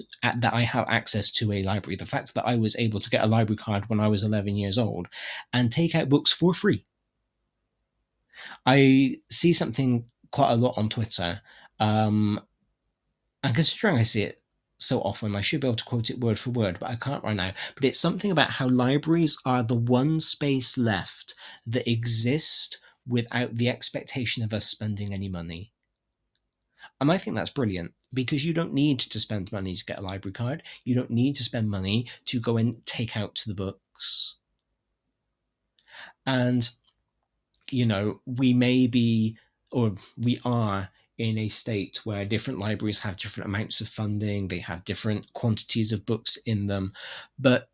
Speaker 2: to a library, the fact that I was able to get a library card when I was 11 years old and take out books for free. I see something quite a lot on Twitter, and considering I see it so often, I should be able to quote it word for word, but I can't right now. But it's something about how libraries are the one space left that exist without the expectation of us spending any money. And I think that's brilliant, because you don't need to spend money to get a library card. You don't need to spend money to go and take out the books. And, you know, we may be, or we are, in a state where different libraries have different amounts of funding, they have different quantities of books in them, but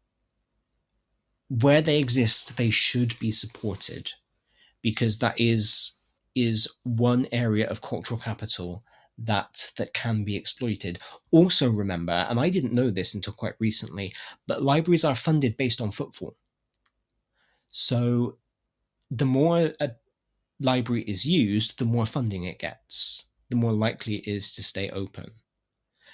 Speaker 2: where they exist, they should be supported, because that is one area of cultural capital that can be exploited. Also remember, and I didn't know this until quite recently, but libraries are funded based on footfall. So the more a library is used, the more funding it gets, the more likely it is to stay open.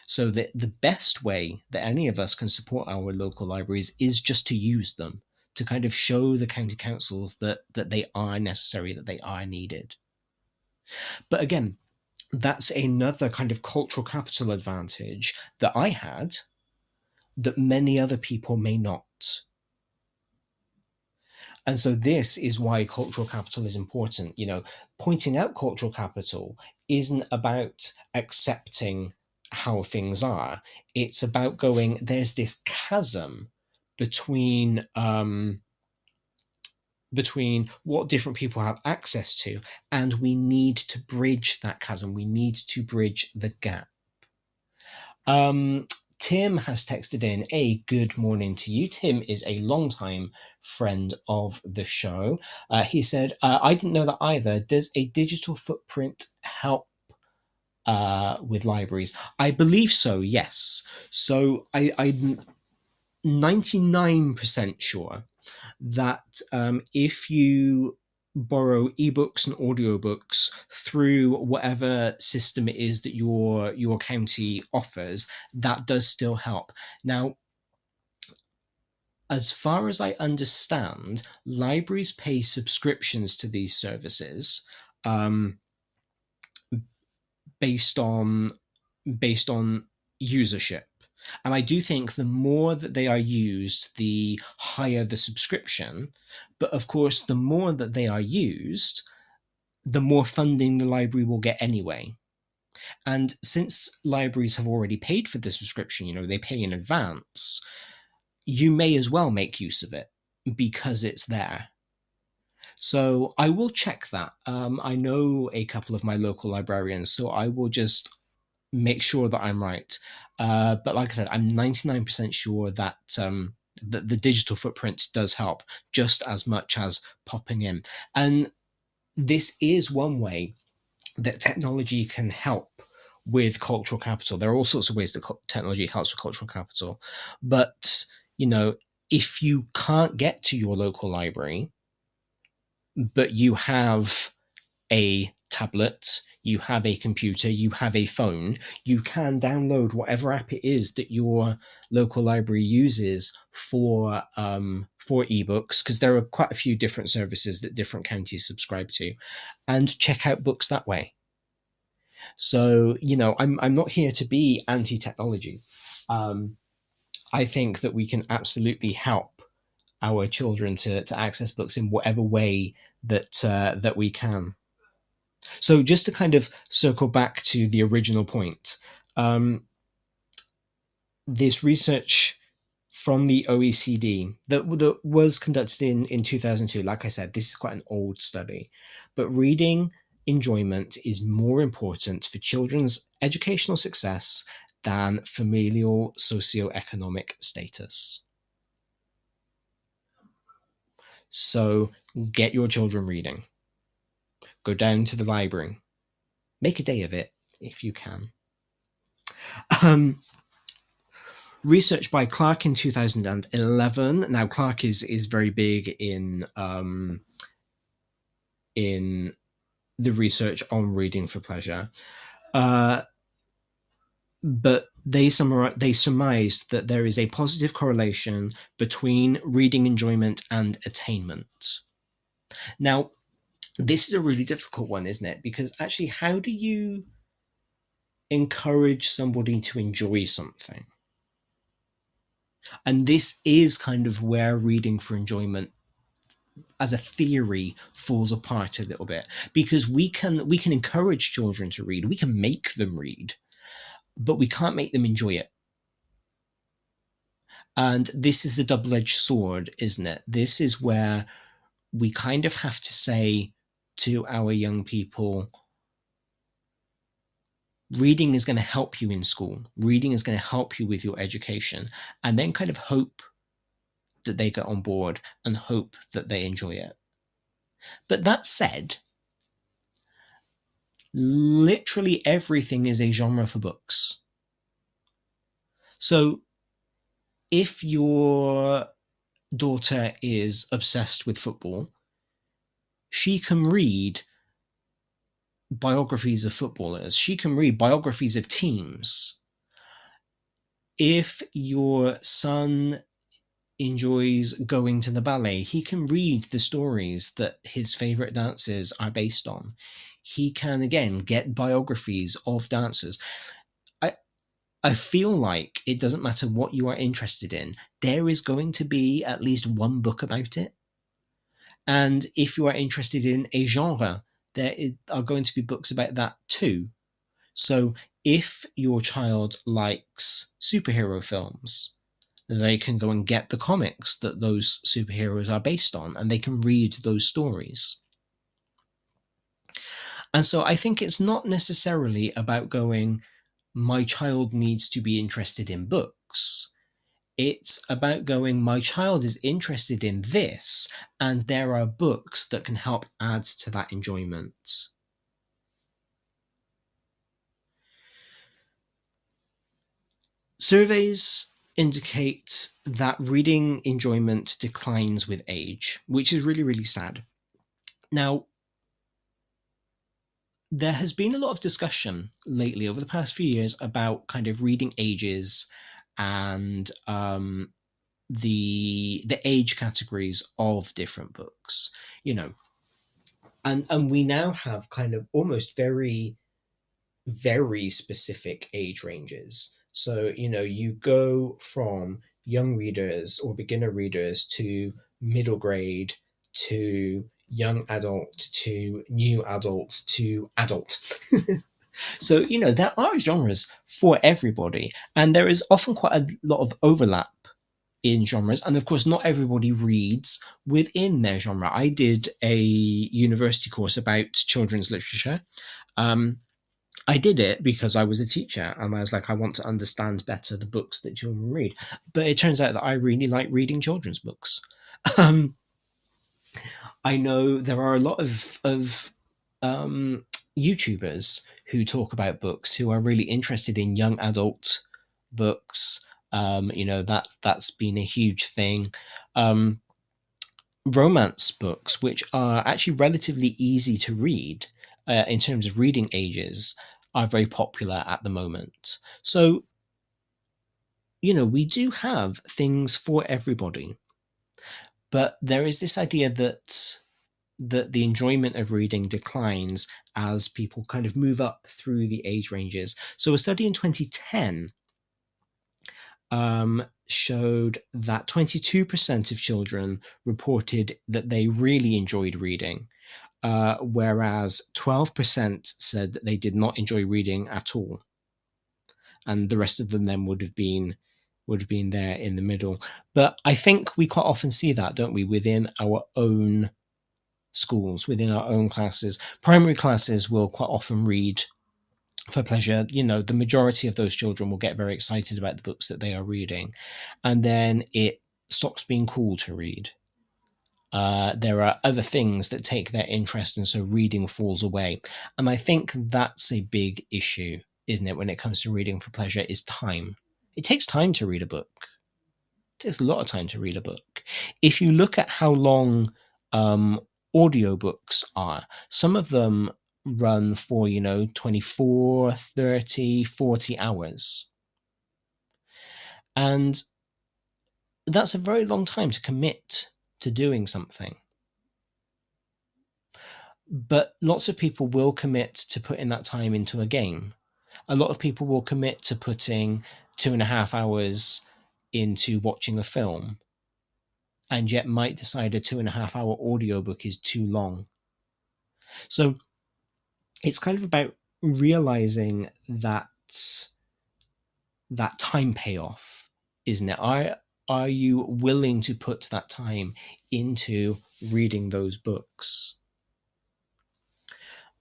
Speaker 2: So the best way that any of us can support our local libraries is just to use them, to kind of show the county councils that they are necessary, that they are needed. But again, that's another kind of cultural capital advantage that I had that many other people may not. And so this is why cultural capital is important. You know, pointing out cultural capital isn't about accepting how things are. It's about going, there's this chasm between what different people have access to, and we need to bridge that chasm. We need to bridge the gap. Tim has texted in a good morning to you. Tim is a longtime friend of the show. He said, I didn't know that either. Does a digital footprint help with libraries? I believe so, yes. So I'm 99% sure that if you borrow ebooks and audiobooks through whatever system it is that your county offers, that does still help. Now, as far as I understand, libraries pay subscriptions to these services based on usership. And I do think the more that they are used, the higher the subscription. But of course, the more that they are used, the more funding the library will get anyway. And since libraries have already paid for the subscription, you know, they pay in advance, you may as well make use of it because it's there. So I will check that. I know a couple of my local librarians, so I will just make sure that I'm right. But like I said, I'm 99% sure that the digital footprint does help just as much as popping in. And this is one way that technology can help with cultural capital. There are all sorts of ways that technology helps with cultural capital. But, you know, if you can't get to your local library, but you have a tablet, you have a computer, you have a phone, you can download whatever app it is that your local library uses for ebooks, because there are quite a few different services that different counties subscribe to, and check out books that way. So, you know, I'm not here to be anti-technology. I think that we can absolutely help our children to access books in whatever way that we can. So just to kind of circle back to the original point, this research from the OECD that was conducted in 2002, like I said, this is quite an old study, but reading enjoyment is more important for children's educational success than familial socioeconomic status. So get your children reading. Go down to the library. Make a day of it if you can. Research by Clark in 2011. Now, Clark is very big in the research on reading for pleasure. But they surmised that there is a positive correlation between reading enjoyment and attainment. Now, this is a really difficult one, isn't it? Because actually, how do you encourage somebody to enjoy something? And this is kind of where reading for enjoyment as a theory falls apart a little bit, because we can encourage children to read, we can make them read, but we can't make them enjoy it. And this is the double-edged sword, isn't it? This is where we kind of have to say to our young people, reading is going to help you in school. Reading is going to help you with your education, and then kind of hope that they get on board and hope that they enjoy it. But that said, literally everything is a genre for books. So if your daughter is obsessed with football, she can read biographies of footballers. She can read biographies of teams. If your son enjoys going to the ballet, he can read the stories that his favorite dances are based on. He can, again, get biographies of dancers. I feel like it doesn't matter what you are interested in, there is going to be at least one book about it. And if you are interested in a genre, there are going to be books about that too. So if your child likes superhero films, they can go and get the comics that those superheroes are based on, and they can read those stories. And so I think it's not necessarily about going, my child needs to be interested in books. It's about going, my child is interested in this, and there are books that can help add to that enjoyment. Surveys indicate that reading enjoyment declines with age, which is really, really sad. Now, there has been a lot of discussion lately over the past few years about kind of reading ages and the age categories of different books, you know, and we now have kind of almost very, very specific age ranges. So, you know, you go from young readers or beginner readers to middle grade to young adult to new adult to adult. So, you know, there are genres for everybody, and there is often quite a lot of overlap in genres. And of course, not everybody reads within their genre. I did a university course about children's literature. I did it because I was a teacher, and I was like, I want to understand better the books that children read. But it turns out that I really like reading children's books. I know there are a lot of YouTubers who talk about books who are really interested in young adult books. You know, that's been a huge thing. Romance books, which are actually relatively easy to read in terms of reading ages, are very popular at the moment. So, you know, we do have things for everybody. But there is this idea that the enjoyment of reading declines as people kind of move up through the age ranges. So a study in 2010 showed that 22% of children reported that they really enjoyed reading, whereas 12% said that they did not enjoy reading at all. And the rest of them then would have been there in the middle. But I think we quite often see that, don't we, within our own schools, within our own classes. Primary classes will quite often read for pleasure, the majority of those children will get very excited about the books that they are reading, and then it stops being cool to read. There are other things that take their interest, and so reading falls away. And I think that's a big issue, isn't it, when it comes to reading for pleasure, is time. It takes time to read a book. It takes a lot of time to read a book. If you look at how long audiobooks are, some of them run for 24, 30, 40 hours, and that's a very long time to commit to doing something. But lots of people will commit to putting that time into a game. A lot of people will commit to putting 2.5 hours into watching a film, and yet might decide a 2.5 hour audiobook is too long. So it's kind of about realizing that time payoff, isn't it? Are you willing to put that time into reading those books?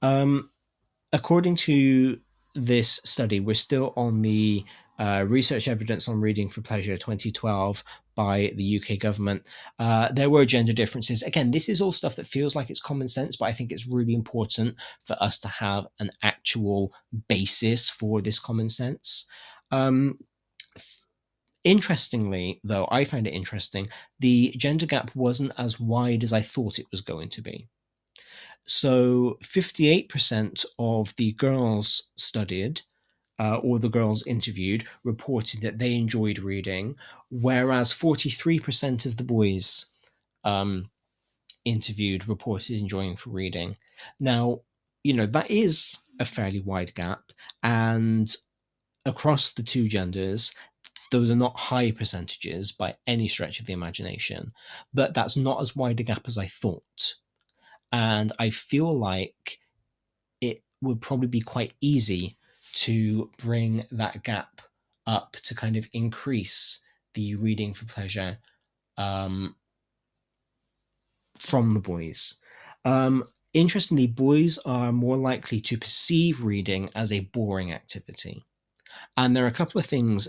Speaker 2: According to this study, we're still on the Research Evidence on Reading for Pleasure 2012 by the UK government. There were gender differences. Again, this is all stuff that feels like it's common sense, but I think it's really important for us to have an actual basis for this common sense. Interestingly, though, I find it interesting, the gender gap wasn't as wide as I thought it was going to be. So 58% of the girls studied, or the girls interviewed, reported that they enjoyed reading, whereas 43% of the boys interviewed reported enjoying reading. Now, that is a fairly wide gap, and across the two genders, those are not high percentages by any stretch of the imagination, but that's not as wide a gap as I thought. And I feel like it would probably be quite easy to bring that gap up to kind of increase the reading for pleasure from the boys. Interestingly, boys are more likely to perceive reading as a boring activity. And there are a couple of things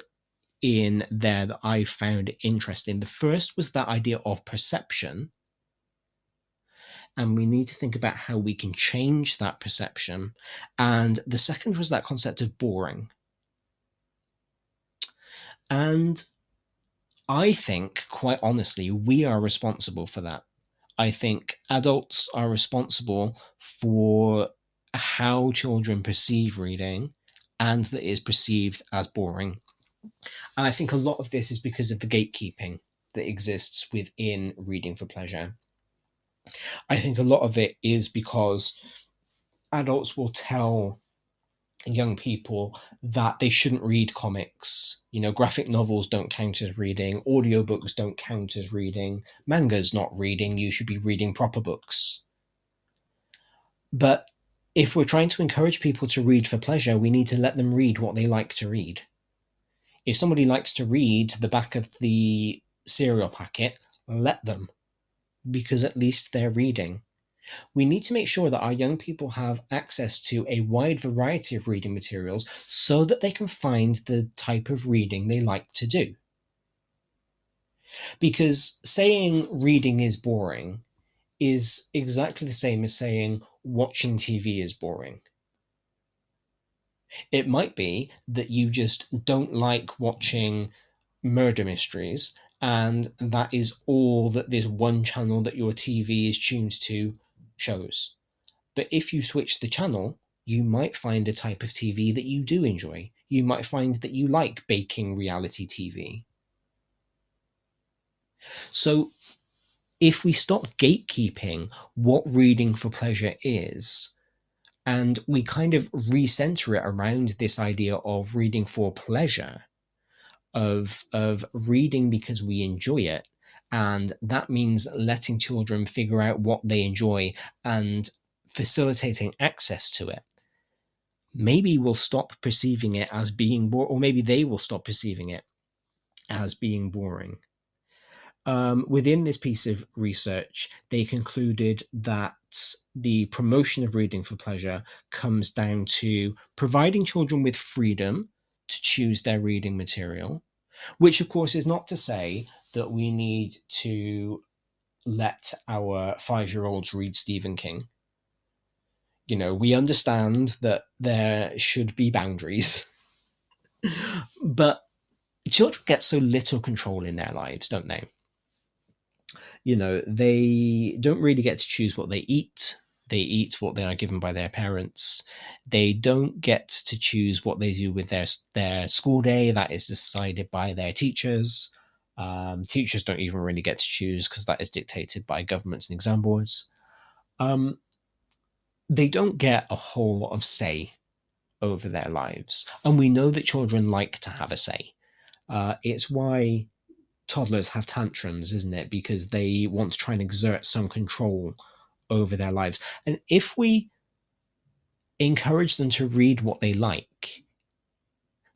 Speaker 2: in there that I found interesting. The first was that idea of perception. And we need to think about how we can change that perception. And the second was that concept of boring. And I think, quite honestly, we are responsible for that. I think adults are responsible for how children perceive reading, and that it is perceived as boring. And I think a lot of this is because of the gatekeeping that exists within reading for pleasure. I think a lot of it is because adults will tell young people that they shouldn't read comics. Graphic novels don't count as reading. Audiobooks don't count as reading. Manga's not reading. You should be reading proper books. But if we're trying to encourage people to read for pleasure, we need to let them read what they like to read. If somebody likes to read the back of the cereal packet, let them, because at least they're reading. We need to make sure that our young people have access to a wide variety of reading materials so that they can find the type of reading they like to do. Because saying reading is boring is exactly the same as saying watching TV is boring. It might be that you just don't like watching murder mysteries, and that is all that this one channel that your TV is tuned to shows. But if you switch the channel, you might find a type of TV that you do enjoy. You might find that you like baking reality TV. So if we stop gatekeeping what reading for pleasure is, and we kind of recenter it around this idea of reading for pleasure, of reading because we enjoy it, and that means letting children figure out what they enjoy and facilitating access to it, maybe we'll stop perceiving it as being boring, or maybe they will stop perceiving it as being boring. Within this piece of research, they concluded that the promotion of reading for pleasure comes down to providing children with freedom to choose their reading material, which of course is not to say that we need to let our 5-year-olds read Stephen King. You know, we understand that there should be boundaries, but children get so little control in their lives, don't they? You know, they don't really get to choose what they eat. They eat what they are given by their parents. They don't get to choose what they do with their school day. That is decided by their teachers. Teachers don't even really get to choose because that is dictated by governments and exam boards. They don't get a whole lot of say over their lives. And we know that children like to have a say. It's why toddlers have tantrums, isn't it? Because they want to try and exert some control over their lives. And if we encourage them to read what they like,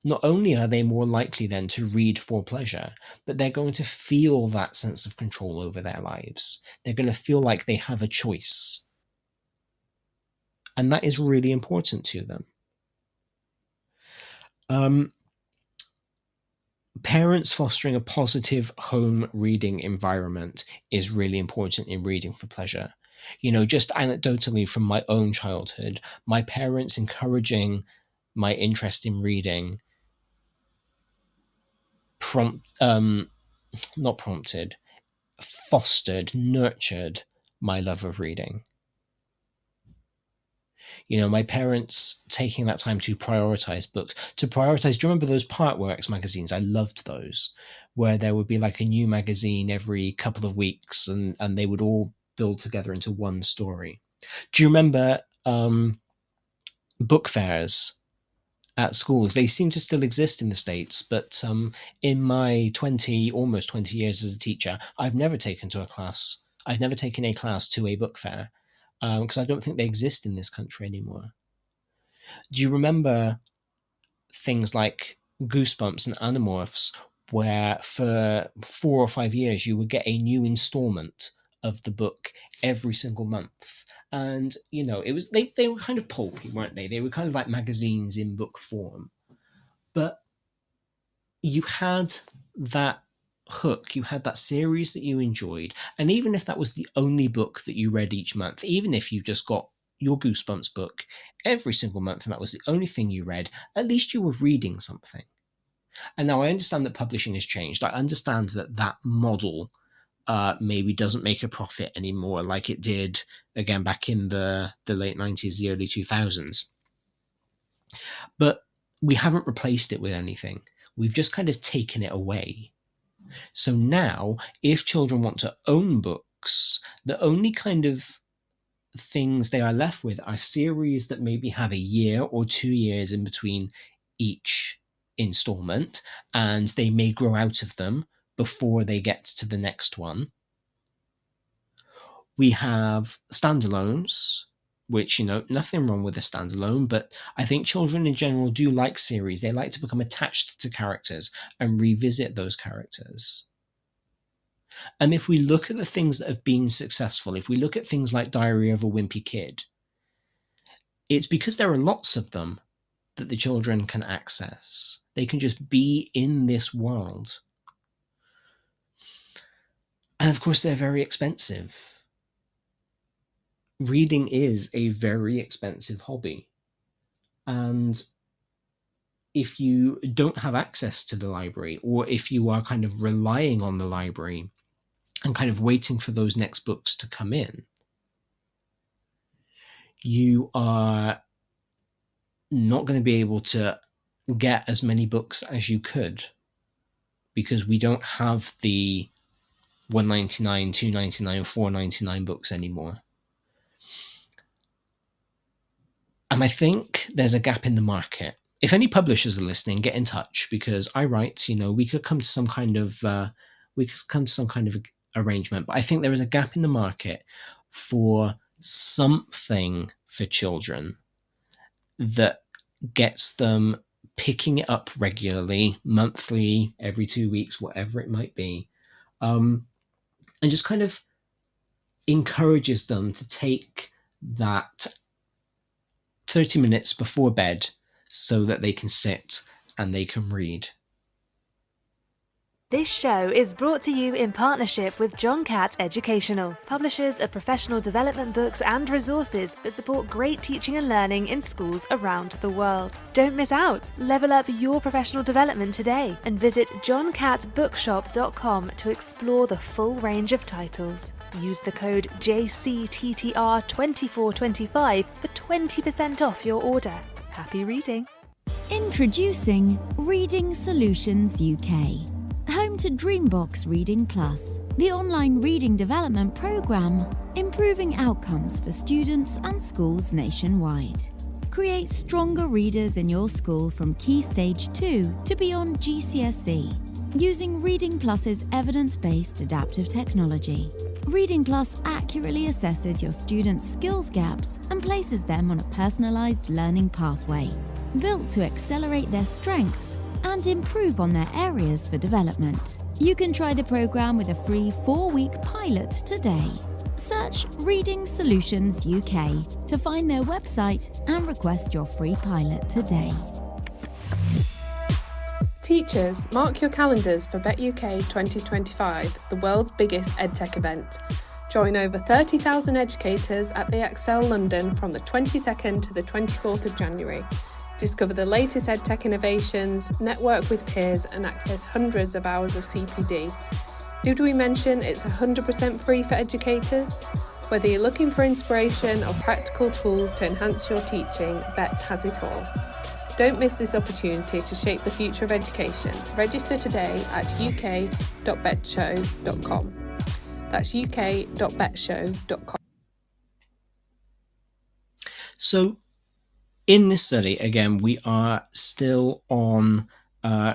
Speaker 2: not only are they more likely then to read for pleasure, but they're going to feel that sense of control over their lives. They're going to feel like they have a choice. And that is really important to them. Parents fostering a positive home reading environment is really important in reading for pleasure. You know, just anecdotally from my own childhood, my parents encouraging my interest in reading fostered, nurtured my love of reading. You know, my parents taking that time to prioritize books, do you remember those Partworks magazines? I loved those, where there would be like a new magazine every couple of weeks and they would all build together into one story. Do you remember book fairs at schools? They seem to still exist in the States, but in my almost 20 years as a teacher, I've never taken a class to a book fair. Because I don't think they exist in this country anymore. Do you remember things like Goosebumps and Animorphs, where for 4 or 5 years you would get a new installment of the book every single month? And, you know, it was they were kind of pulpy, weren't they? They were kind of like magazines in book form. But you had that hook, you had that series that you enjoyed, and even if that was the only book that you read each month, even if you just got your Goosebumps book every single month and that was the only thing you read, at least you were reading something. And now I understand that publishing has changed. I understand that model maybe doesn't make a profit anymore like it did again back in the late 90s, the early 2000s, but we haven't replaced it with anything. We've just kind of taken it away. So now, if children want to own books, the only kind of things they are left with are series that maybe have a year or 2 years in between each installment, and they may grow out of them before they get to the next one. We have standalones, which, you know, nothing wrong with a standalone, but I think children in general do like series. They like to become attached to characters and revisit those characters. And if we look at the things that have been successful, if we look at things like Diary of a Wimpy Kid, it's because there are lots of them that the children can access. They can just be in this world. And of course, they're very expensive. Reading is a very expensive hobby. And if you don't have access to the library, or if you are kind of relying on the library and kind of waiting for those next books to come in, you are not going to be able to get as many books as you could, because we don't have the $1.99, $2.99, $4.99 books anymore. And I think there's a gap in the market. If any publishers are listening, get in touch, because I write, you know, we could come to some kind of arrangement. But I think there is a gap in the market for something for children that gets them picking it up regularly, monthly, every 2 weeks, whatever it might be, and just kind of encourages them to take that 30 minutes before bed so that they can sit and they can read.
Speaker 3: This show is brought to you in partnership with John Catt Educational, publishers of professional development books and resources that support great teaching and learning in schools around the world. Don't miss out. Level up your professional development today and visit johncattbookshop.com to explore the full range of titles. Use the code JCTTR2425 for 20% off your order. Happy reading.
Speaker 4: Introducing Reading Solutions UK. Home to Dreambox Reading Plus, the online reading development programme, improving outcomes for students and schools nationwide. Create stronger readers in your school from Key Stage 2 to beyond GCSE, using Reading Plus's evidence-based adaptive technology. Reading Plus accurately assesses your students' skills gaps and places them on a personalised learning pathway, built to accelerate their strengths and improve on their areas for development. You can try the programme with a free 4-week pilot today. Search Reading Solutions UK to find their website and request your free pilot today.
Speaker 5: Teachers, mark your calendars for BetUK 2025, the world's biggest EdTech event. Join over 30,000 educators at the Excel London from the 22nd to the 24th of January. Discover the latest EdTech innovations, network with peers and access hundreds of hours of CPD. Did we mention it's 100% free for educators? Whether you're looking for inspiration or practical tools to enhance your teaching, BET has it all. Don't miss this opportunity to shape the future of education. Register today at uk.betshow.com. That's uk.betshow.com.
Speaker 2: So, in this study, again, we are still on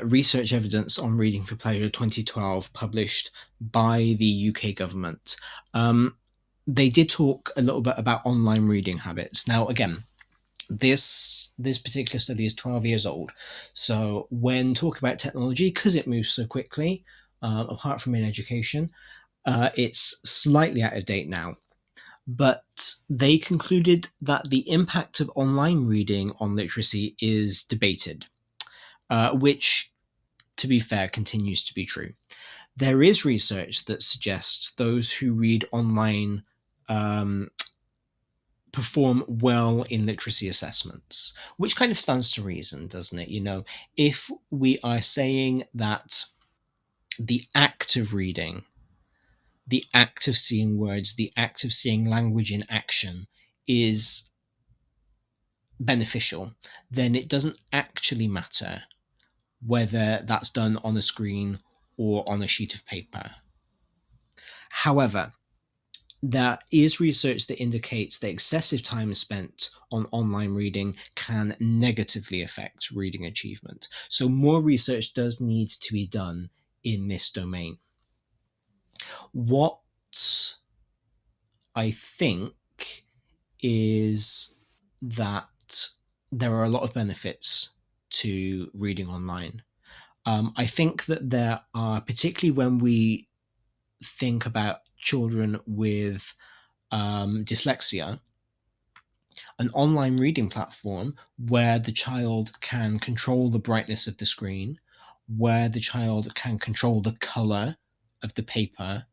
Speaker 2: research evidence on Reading for Pleasure 2012, published by the UK government. They did talk a little bit about online reading habits. Now, again, this particular study is 12 years old. So when talking about technology, because it moves so quickly, apart from in education, it's slightly out of date now. But they concluded that the impact of online reading on literacy is debated, which, to be fair, continues to be true. There is research that suggests those who read online perform well in literacy assessments, which kind of stands to reason, doesn't it? You know, if we are saying that the act of reading, the act of seeing words, the act of seeing language in action is beneficial, then it doesn't actually matter whether that's done on a screen or on a sheet of paper. However, there is research that indicates that excessive time spent on online reading can negatively affect reading achievement. So more research does need to be done in this domain. What I think is that there are a lot of benefits to reading online. I think that there are, particularly when we think about children with dyslexia, an online reading platform where the child can control the brightness of the screen, where the child can control the color of the paper,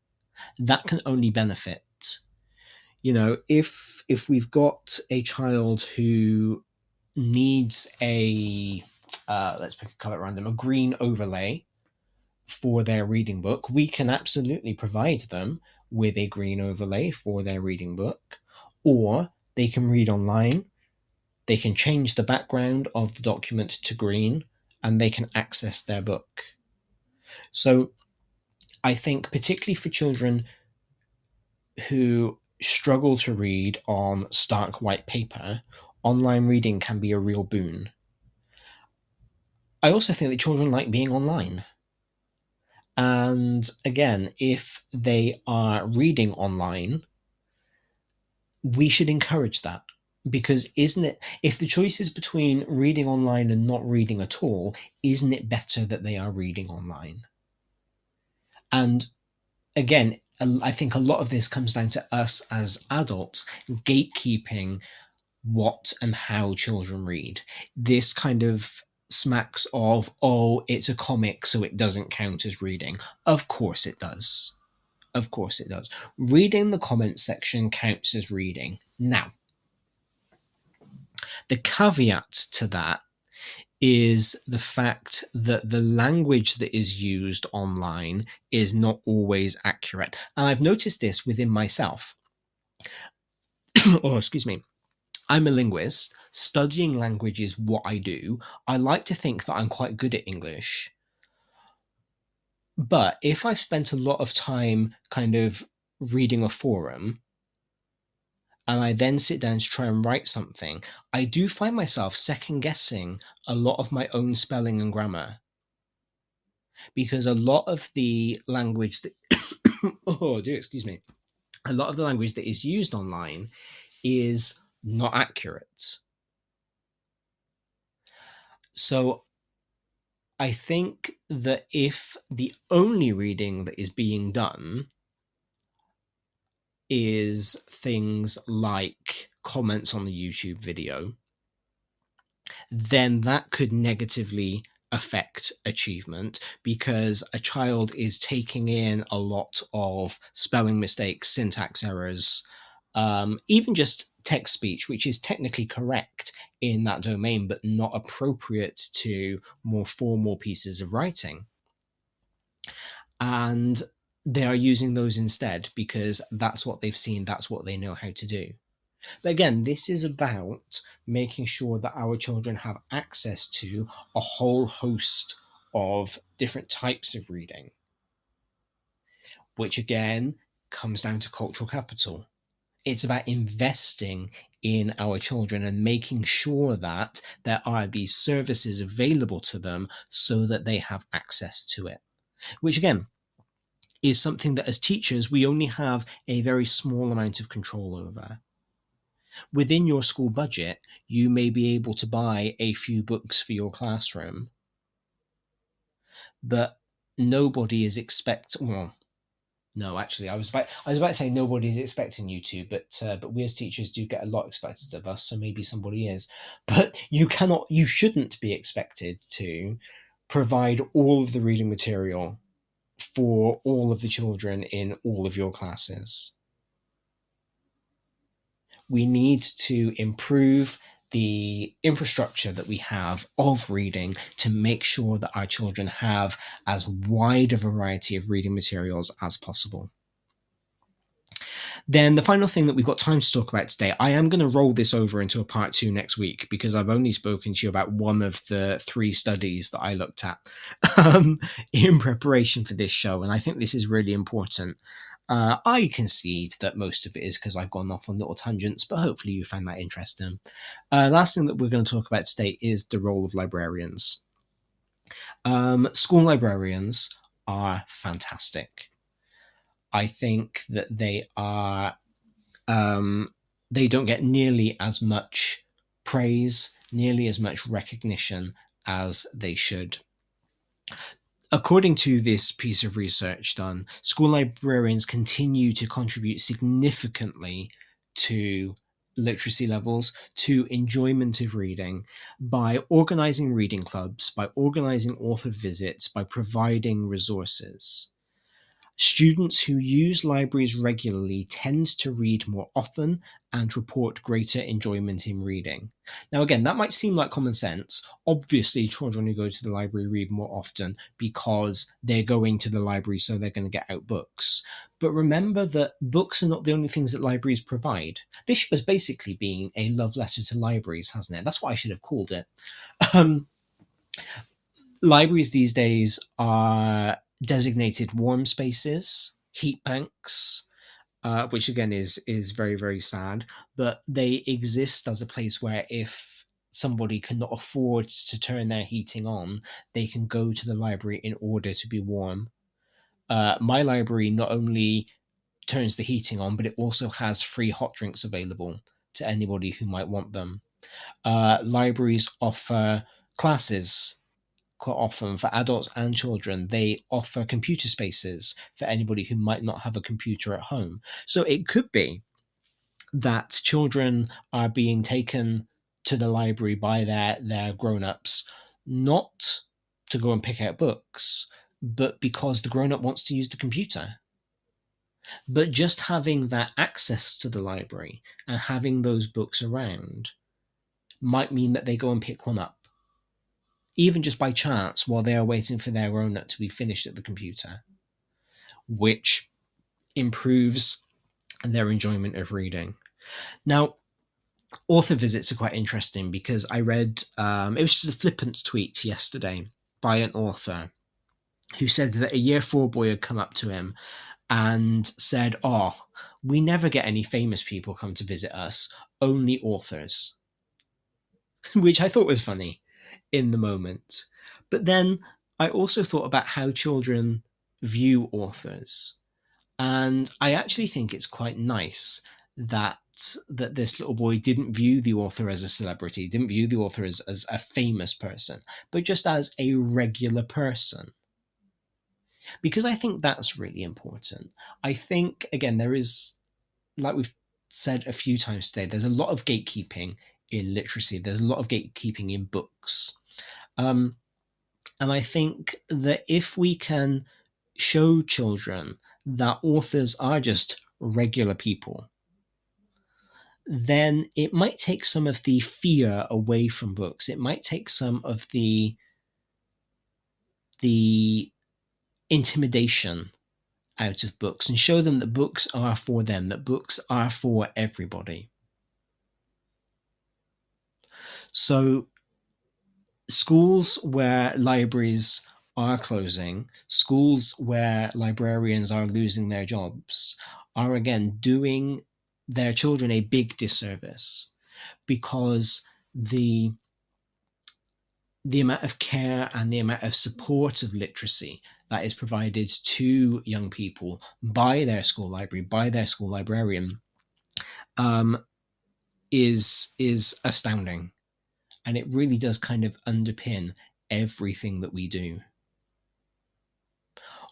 Speaker 2: that can only benefit. You know, if we've got a child who needs a let's pick a color at random, a green overlay for their reading book, we can absolutely provide them with a green overlay for their reading book, or they can read online, they can change the background of the document to green, and they can access their book. So I think particularly for children who struggle to read on stark white paper, online reading can be a real boon. I also think that children like being online. And again, if they are reading online, we should encourage that. Because isn't it, if the choice is between reading online and not reading at all, isn't it better that they are reading online? And again, I think a lot of this comes down to us as adults gatekeeping what and how children read. This kind of smacks of, oh, it's a comic, so it doesn't count as reading. Of course it does. Of course it does. Reading the comment section counts as reading. Now, the caveat to that is the fact that the language that is used online is not always accurate. And I've noticed this within myself. Oh, excuse me. I'm a linguist. Studying language is what I do. I like to think that I'm quite good at English. But if I've spent a lot of time kind of reading a forum, and I then sit down to try and write something, I do find myself second guessing a lot of my own spelling and grammar. Because a lot of the language that, a lot of the language that is used online is not accurate. So I think that if the only reading that is being done is things like comments on the YouTube video, then that could negatively affect achievement, because a child is taking in a lot of spelling mistakes, syntax errors, even just text speech, which is technically correct in that domain, but not appropriate to more formal pieces of writing. And they are using those instead because that's what they've seen, that's what they know how to do. But again, this is about making sure that our children have access to a whole host of different types of reading, which again comes down to cultural capital. It's about investing in our children and making sure that there are these services available to them so that they have access to it, which again is something that as teachers we only have a very small amount of control over. Within your school budget, you may be able to buy a few books for your classroom, but nobody is no, actually, I was about to say nobody is expecting you to, but we as teachers do get a lot expected of us, so maybe somebody is. But you shouldn't be expected to provide all of the reading material for all of the children in all of your classes. We need to improve the infrastructure that we have of reading to make sure that our children have as wide a variety of reading materials as possible. Then the final thing that we've got time to talk about today, I am going to roll this over into a part 2 next week because I've only spoken to you about one of the 3 studies that I looked at in preparation for this show, and I think this is really important. I concede that most of it is because I've gone off on little tangents, but hopefully you find that interesting. Last thing that we're going to talk about today is the role of librarians. School librarians are fantastic. I think that they are, they don't get nearly as much praise, nearly as much recognition as they should. According to this piece of research done, school librarians continue to contribute significantly to literacy levels, to enjoyment of reading, by organising reading clubs, by organising author visits, by providing resources. Students who use libraries regularly tend to read more often and report greater enjoyment in reading. Now, again, that might seem like common sense. Obviously, children who go to the library read more often because they're going to the library, so they're going to get out books. But remember that books are not the only things that libraries provide. This show has basically been a love letter to libraries, hasn't it? That's what I should have called it. Libraries these days are designated warm spaces, heat banks, which again is very, very sad, but they exist as a place where if somebody cannot afford to turn their heating on, they can go to the library in order to be warm. My library not only turns the heating on, but it also has free hot drinks available to anybody who might want them. Libraries offer classes, quite often for adults and children, they offer computer spaces for anybody who might not have a computer at home. So it could be that children are being taken to the library by their grown-ups, not to go and pick out books, but because the grown-up wants to use the computer. But just having that access to the library and having those books around might mean that they go and pick one up, even just by chance, while they are waiting for their grown-up to be finished at the computer, which improves their enjoyment of reading. Now, author visits are quite interesting because I read, it was just a flippant tweet yesterday by an author who said that a year 4 boy had come up to him and said, "Oh, we never get any famous people come to visit us, only authors," which I thought was funny in the moment. But then I also thought about how children view authors. And I actually think it's quite nice that this little boy didn't view the author as a celebrity, didn't view the author as a famous person, but just as a regular person. Because I think that's really important. I think, again, there is, like we've said a few times today, there's a lot of gatekeeping in literacy. There's a lot of gatekeeping in books. And I think that if we can show children that authors are just regular people, then it might take some of the fear away from books. It might take some of the intimidation out of books and show them that books are for them, that books are for everybody. So schools where libraries are closing, schools where librarians are losing their jobs, are again doing their children a big disservice, because the amount of care and the amount of support of literacy that is provided to young people by their school library, by their school librarian, is astounding. And it really does kind of underpin everything that we do.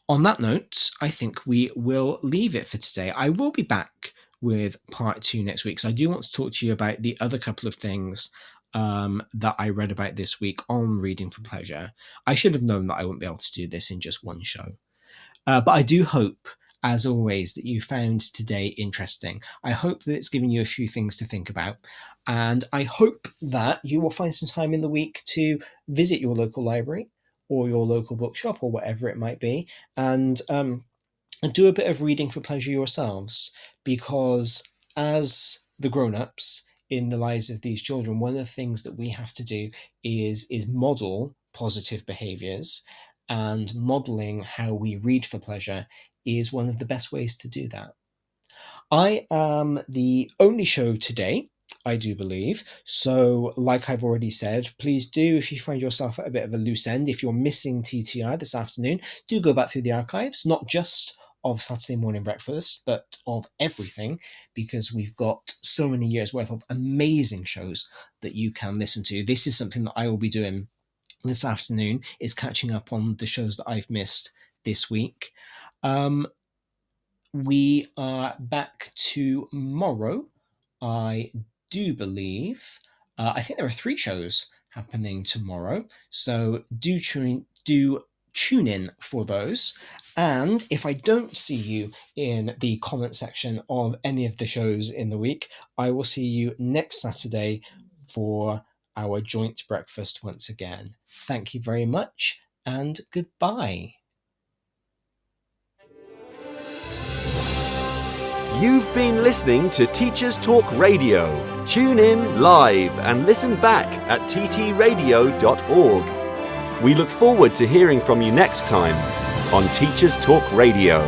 Speaker 2: On that note, I think we will leave it for today. I will be back with part 2 next week. So I do want to talk to you about the other couple of things that I read about this week on Reading for Pleasure. I should have known that I wouldn't be able to do this in just one show. But I do hope, as always, that you found today interesting. I hope that it's given you a few things to think about. And I hope that you will find some time in the week to visit your local library or your local bookshop or whatever it might be, and do a bit of reading for pleasure yourselves, because as the grown-ups in the lives of these children, one of the things that we have to do is model positive behaviours, and modelling how we read for pleasure is one of the best ways to do that. I am the only show today, I do believe. So like I've already said, please do, if you find yourself at a bit of a loose end, if you're missing TTI this afternoon, do go back through the archives, not just of Saturday Morning Breakfast, but of everything, because we've got so many years worth of amazing shows that you can listen to. This is something that I will be doing this afternoon, is catching up on the shows that I've missed this week. We are back tomorrow, I do believe. I think there are 3 shows happening tomorrow, so do tune in for those. And if I don't see you in the comment section of any of the shows in the week, I will see you next Saturday for our joint breakfast once again. Thank you very much, and goodbye.
Speaker 1: You've been listening to Teachers Talk Radio. Tune in live and listen back at ttradio.org. We look forward to hearing from you next time on Teachers Talk Radio.